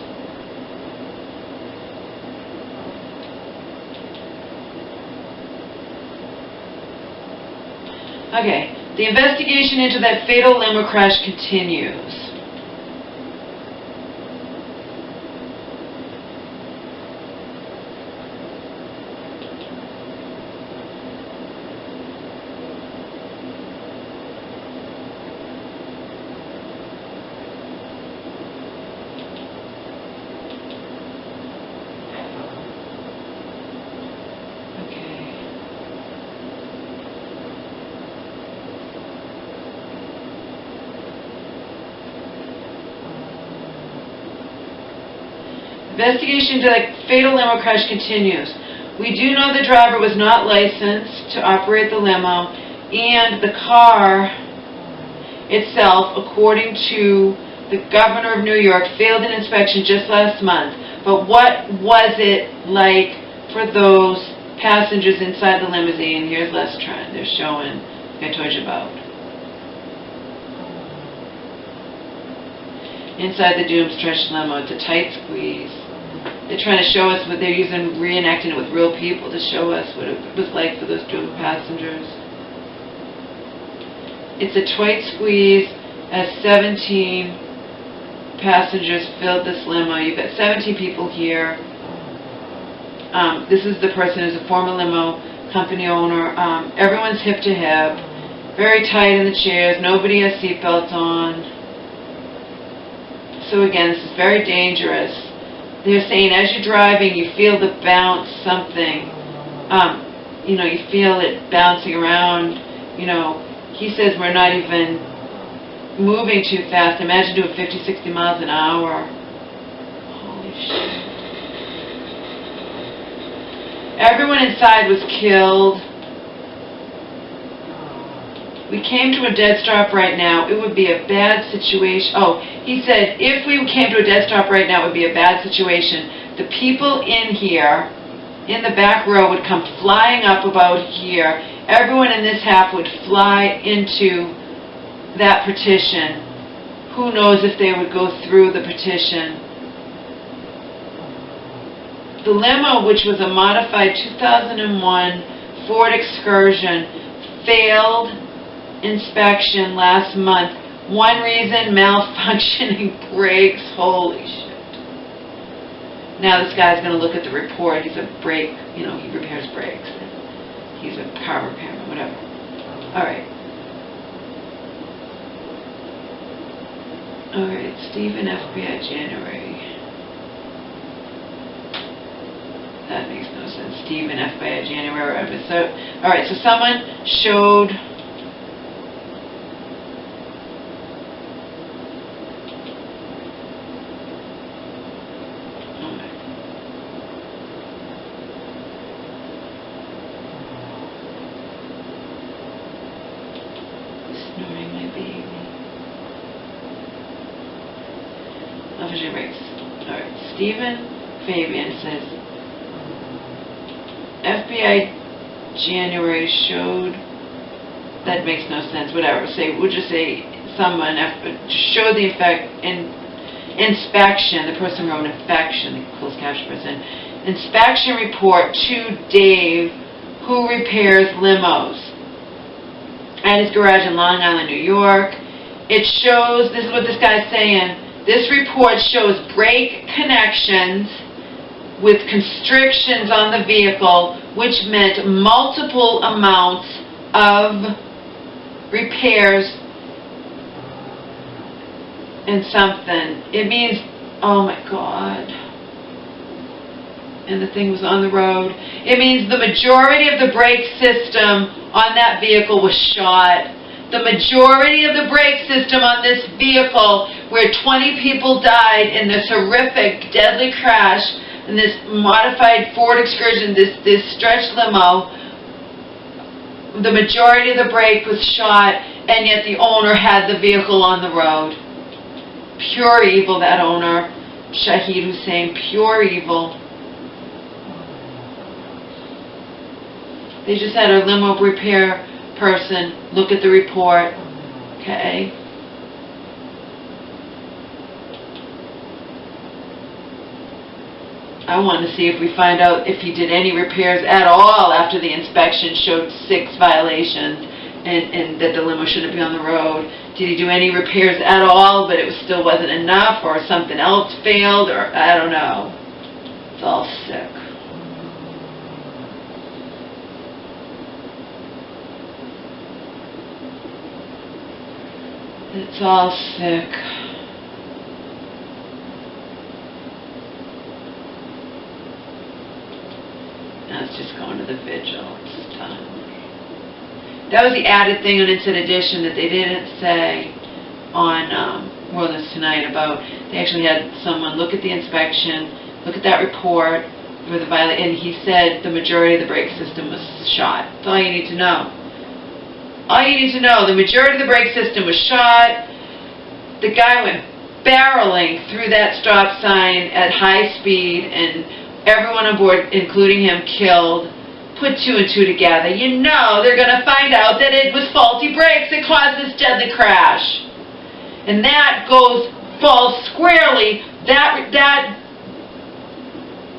Okay, the investigation into that fatal limo crash continues. Investigation into the fatal limo crash continues. We do know the driver was not licensed to operate the limo, and the car itself, according to the governor of New York, failed an inspection just last month. But what was it like for those passengers inside the limousine? Here's Les Trent. They're showing, like I told you about. Inside the doom-stretched limo, it's a tight squeeze. They're trying to show us what they're using, reenacting it with real people to show us what it was like for those doomed passengers. It's a tight squeeze as 17 passengers filled this limo. You've got 17 people here. This is the person who's a former limo company owner. Everyone's hip to hip, very tight in the chairs. Nobody has seatbelts on. So again, this is very dangerous. They're saying as you're driving, you feel the bounce, something. You feel it bouncing around. He says we're not even moving too fast. Imagine doing 50, 60 miles an hour. Holy shit. Everyone inside was killed. We came to a dead stop right now, it would be a bad situation. Oh, he said, if we came to a dead stop right now, it would be a bad situation. The people in here, in the back row, would come flying up about here. Everyone in this half would fly into that partition. Who knows if they would go through the partition. The limo, which was a modified 2001 Ford Excursion, failed inspection last month. One reason, malfunctioning brakes. Holy shit. Now this guy's going to look at the report. He's a brake, he repairs brakes. He's a car repairman, whatever. Alright. Alright, Stephen, FBI, January. That makes no sense. Stephen, FBI, January, whatever. So, alright, so someone showed... Snoring my baby. Official breaks. Alright, Stephen Fabian says FBI January showed, that makes no sense, whatever. We'll just say someone showed the inspection, the person wrote inspection, the closed caption person, inspection report to Dave, who repairs limos, at his garage in Long Island, New York. It shows, this is what this guy's saying, this report shows brake connections with constrictions on the vehicle, which meant multiple amounts of repairs and something. It means, oh my God. And the thing was on the road. It means the majority of the brake system on that vehicle was shot. The majority of the brake system on this vehicle, where 20 people died in this horrific, deadly crash, in this modified Ford Excursion, this stretch limo, the majority of the brake was shot, and yet the owner had the vehicle on the road. Pure evil, that owner, Shahid Hussein, pure evil. They just had a limo repair person look at the report, okay? I want to see if we find out if he did any repairs at all after the inspection showed 6 violations and that the limo shouldn't be on the road. Did he do any repairs at all, but it still wasn't enough, or something else failed, or I don't know. It's all sick. It's all sick. Now it's just going to the vigil. It's time. That was the added thing on Instant Edition that they didn't say on Wilderness Tonight about, they actually had someone look at the inspection, look at that report, where the and he said the majority of the brake system was shot. That's all you need to know. All you need to know, the majority of the brake system was shot. The guy went barreling through that stop sign at high speed, and everyone on board, including him, killed. Put 2 and 2 together. You know they're going to find out that it was faulty brakes that caused this deadly crash. And that falls squarely,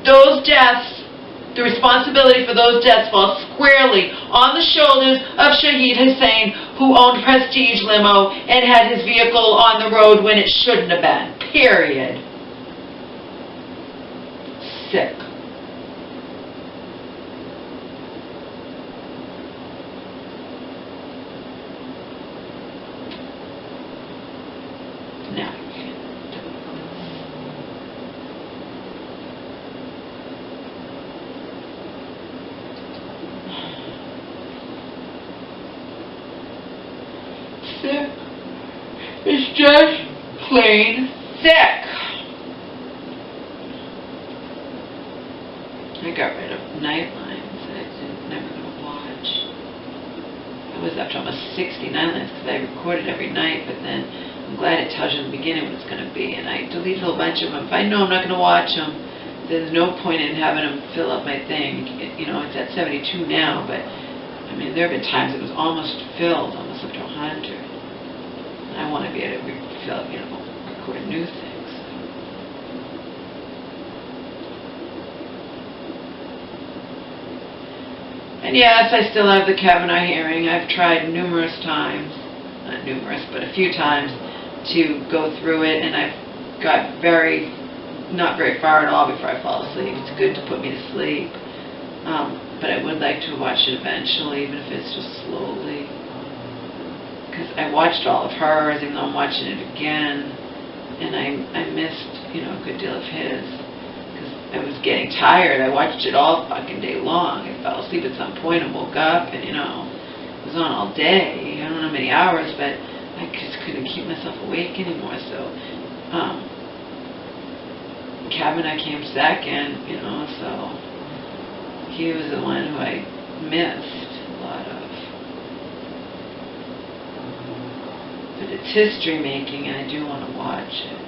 those deaths, the responsibility for those deaths falls squarely on the shoulders of Shahid Hussein, who owned Prestige Limo and had his vehicle on the road when it shouldn't have been. Period. Sick. Now you can do it. Sick. It's just plain sick. I got rid of Nightlines that I was never going to watch. I was up to almost 60 Nightlines because I recorded every night, but then I'm glad it tells you in the beginning what it's going to be, and I deleted a whole bunch of them. If I know I'm not going to watch them, there's no point in having them fill up my thing. It's at 72 now, but I mean, there have been times it was almost filled, almost up to 100. I want to be able to record new things. And yes, I still have the Kavanaugh hearing. I've tried numerous times, not numerous, but a few times, to go through it, and I've got very not very far at all before I fall asleep. It's good to put me to sleep. But I would like to watch it eventually, even if it's just slowly. Because I watched all of hers, even though I'm watching it again, and I missed, a good deal of his. Because I was getting tired. I watched it all fucking day long. I fell asleep at some point and woke up, and, it was on all day. I don't know how many hours, but I just couldn't keep myself awake anymore. So, Cabinet came second, so he was the one who I missed a lot of. But it's history making, and I do want to watch it.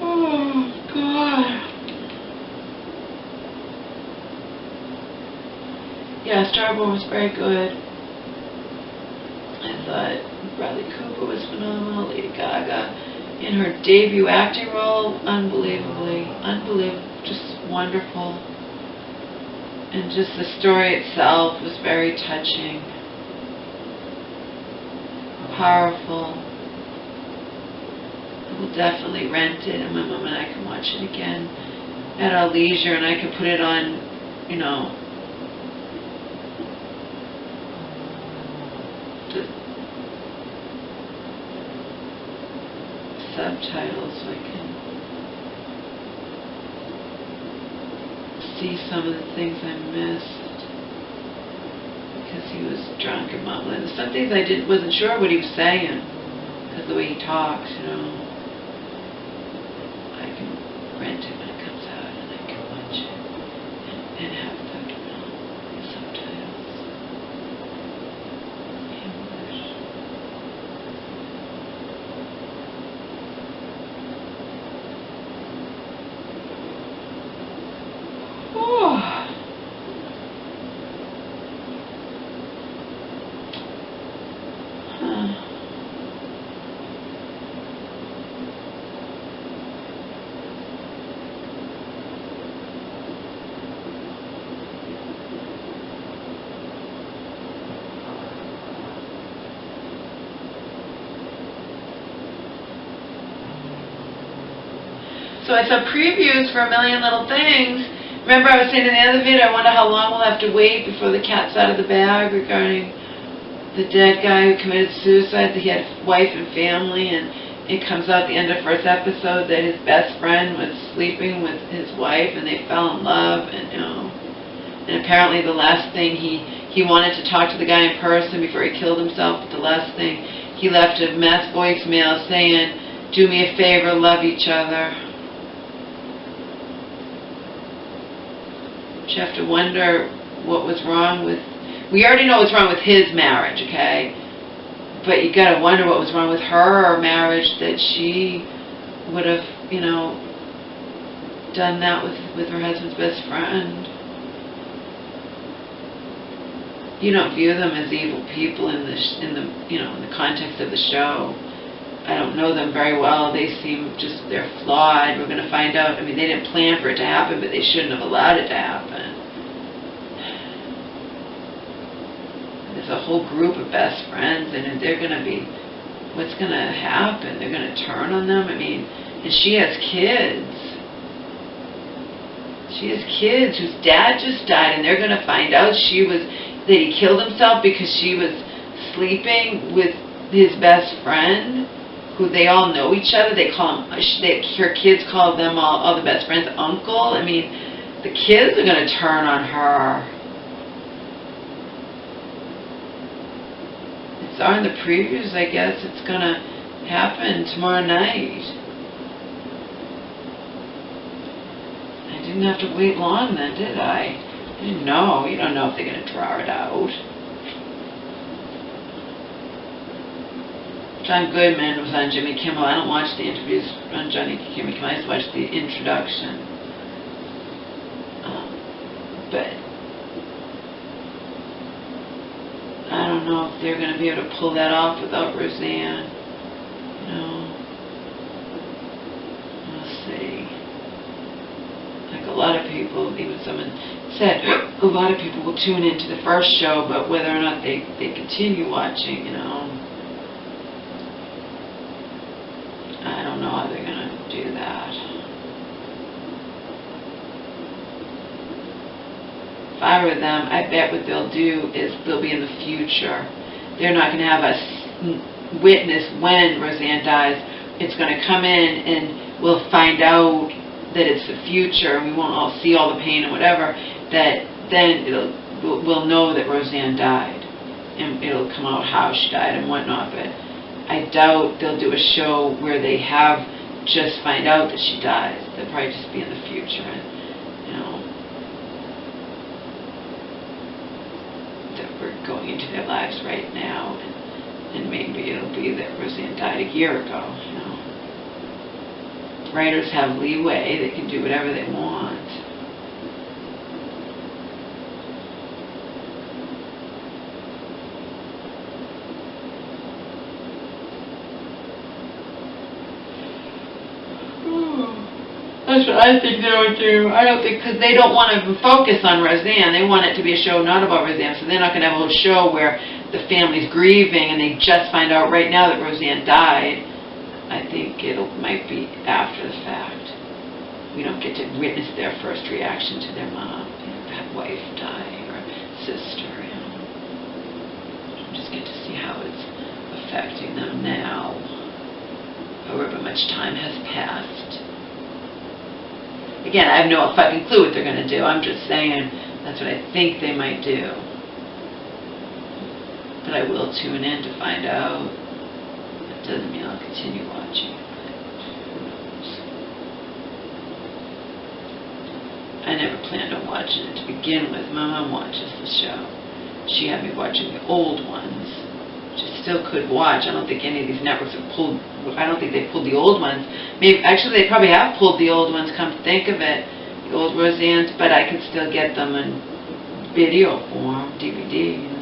Oh, God. Yeah, Starborn was very good. I thought Bradley Cooper was phenomenal. Lady Gaga in her debut acting role, unbelievable, just wonderful. And just the story itself was very touching, powerful. I will definitely rent it, and my mom and I can watch it again at our leisure, and I can put it on, the subtitles, so I can see some of the things I missed because he was drunk and mumbling. Some things I wasn't sure what he was saying because the way he talks, I can rent it when it comes out, and I can watch it and have the subtitles. English. Oh. Huh. So I saw previews for A Million Little Things. Remember I was saying in the other video, I wonder how long we'll have to wait before the cat's out of the bag regarding the dead guy who committed suicide. He had a wife and family, and it comes out at the end of the first episode that his best friend was sleeping with his wife, and they fell in love, and and apparently the last thing he wanted to talk to the guy in person before he killed himself, but the last thing he left a mass voicemail saying, "Do me a favor, love each other." You have to wonder what was wrong with... We already know what's wrong with his marriage, okay? But you got to wonder what was wrong with her marriage that she would have, done that with her husband's best friend. You don't view them as evil people in the context of the show. I don't know them very well. They seem they're flawed. We're going to find out. I mean, they didn't plan for it to happen, but they shouldn't have allowed it to happen. There's a whole group of best friends, and they're going to be, what's going to happen? They're going to turn on them? I mean, and she has kids. She has kids whose dad just died, and they're going to find out that he killed himself because she was sleeping with his best friend, who they all know each other. They call him, her kids call them all the best friends uncle. I mean, the kids are going to turn on her. It's on the previews, I guess. It's going to happen tomorrow night. I didn't have to wait long then, did I? I didn't know. You don't know if they're going to draw it out. John Goodman was on Jimmy Kimmel. I don't watch the interviews on Jimmy Kimmel. I just watch the introduction. But I don't know if they're going to be able to pull that off without Roseanne. We'll see. Like a lot people, even someone said, a lot of people will tune into the first show, but whether or not they continue watching, you know, I don't know how they're going to do that. If I were them, I bet what they'll do is they'll be in the future. They're not going to have us witness when Roseanne dies. It's going to come in and we'll find out that it's the future and we won't all see all the pain and whatever, that then we'll know that Roseanne died and it'll come out how she died and whatnot. But I doubt they'll do a show where they have just find out that she dies. They'll probably just be in the future and, you know, that we're going into their lives right now, and maybe it'll be that Roseanne died a year ago, you know. Writers have leeway, they can do whatever they want. That's what I think they would do. I don't think, because they don't want to focus on Roseanne. They want it to be a show not about Roseanne, so they're not going to have a whole show where the family's grieving and they just find out right now that Roseanne died. I think it might be after the fact. We don't get to witness their first reaction to their mom, you know, that wife dying or sister, you know. We just get to see how it's affecting them now, however much time has passed. Again, I have no fucking clue what they're going to do. I'm just saying that's what I think they might do. But I will tune in to find out. That doesn't mean I'll continue watching. But who knows? I never planned on watching it to begin with. My mom watches the show. She had me watching the old ones, which I still could watch. I don't think any of these networks have pulled. I don't think they pulled the old ones. Maybe actually they probably have pulled the old ones. Come to think of it, the old Roseannes. But I could still get them in video form, DVD. You know.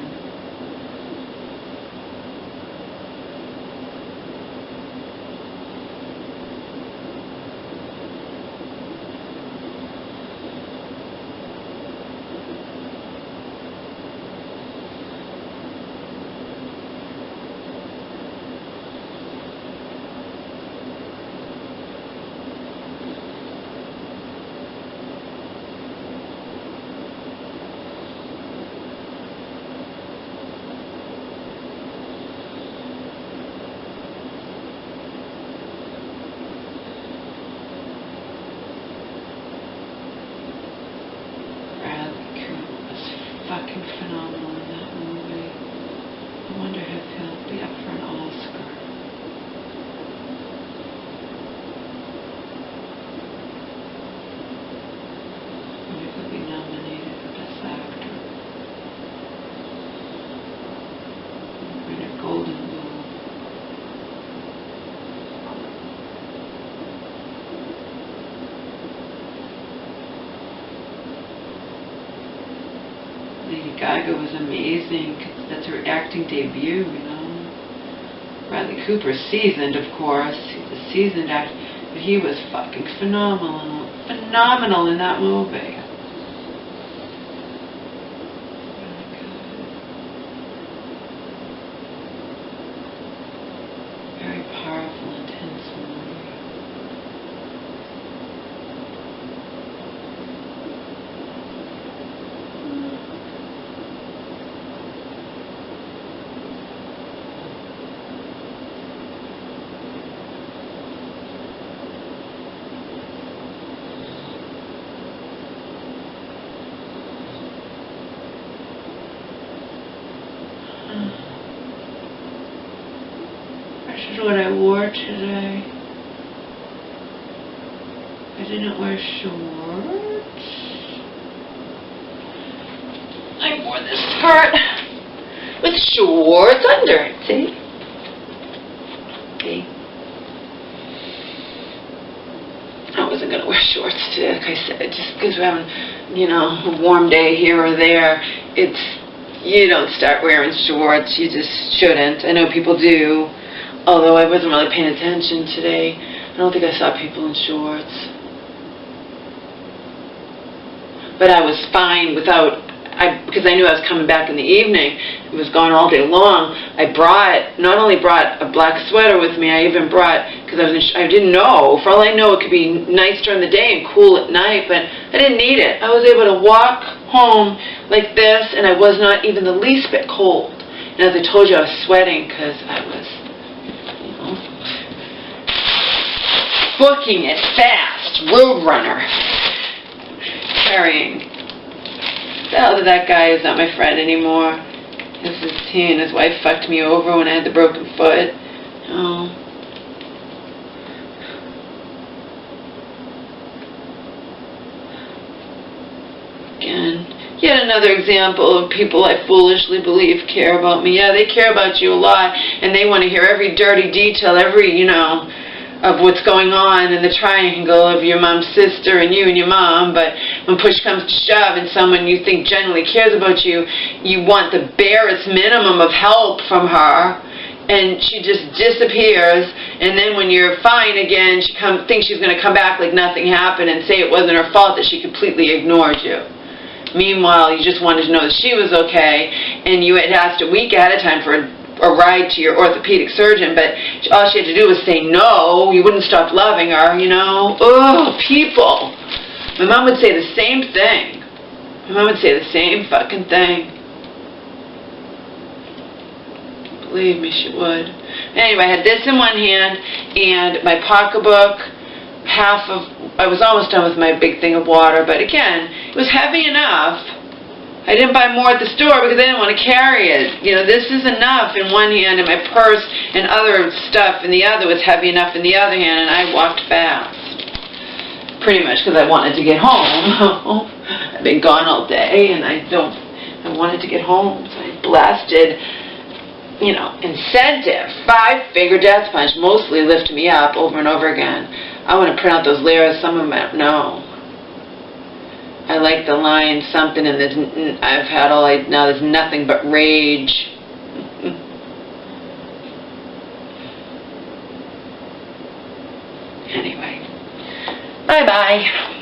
Fucking phenomenal in that movie. I wonder if he'll be up for an Oscar. I wonder if he'll be nominated for Best Actor. Or a Golden Globe. Lady Gaga was amazing. That's her acting debut, you know. Bradley Cooper's seasoned, of course. He's a seasoned actor, but he was fucking phenomenal. Phenomenal in that movie. Really good. Very powerful, intense movie. This is what I wore today. I didn't wear shorts. I wore this skirt with shorts under it, see? See? I wasn't going to wear shorts today, like I said, just because we're having, you know, a warm day here or there. You don't start wearing shorts, you just shouldn't. I know people do, although I wasn't really paying attention today. I don't think I saw people in shorts. but I was fine without, because I knew I was coming back in the evening. It was gone all day long. I not only brought a black sweater with me, I even brought, because I didn't know, for all I know it could be nice during the day and cool at night, but I didn't need it. I was able to walk home like this, and I was not even the least bit cold. And as I told you, I was sweating because I was, you know, booking it fast, road runner, carrying. The hell did that guy who's not my friend anymore? He and his wife fucked me over when I had the broken foot. Oh. Again, yet another example of people I foolishly believe care about me. Yeah, they care about you a lot, and they want to hear every dirty detail, every, you know, of what's going on in the triangle of your mom's sister and you and your mom, but when push comes to shove and someone you think genuinely cares about you, you want the barest minimum of help from her, and she just disappears, and then when you're fine again, she thinks she's going to come back like nothing happened and say it wasn't her fault, that she completely ignored you. Meanwhile, you just wanted to know that she was okay, and you had asked a week ahead of time for a ride to your orthopedic surgeon, but all she had to do was say no. You wouldn't stop loving her, you know. Ugh, people. My mom would say the same thing. My mom would say the same fucking thing. Believe me, she would. Anyway, I had this in one hand, and my pocketbook, I was almost done with my big thing of water, but again, it was heavy enough. I didn't buy more at the store because I didn't want to carry it. You know, this is enough in one hand, and my purse and other stuff in the other was heavy enough in the other hand, and I walked fast. Pretty much because I wanted to get home. I've been gone all day, and I wanted to get home, so I blasted, you know, incentive, 5-finger death punch, mostly lift me up over and over again. I want to print out those lyrics, some of them, no. I like the line, something, and I've had now there's nothing but rage. Anyway, bye-bye.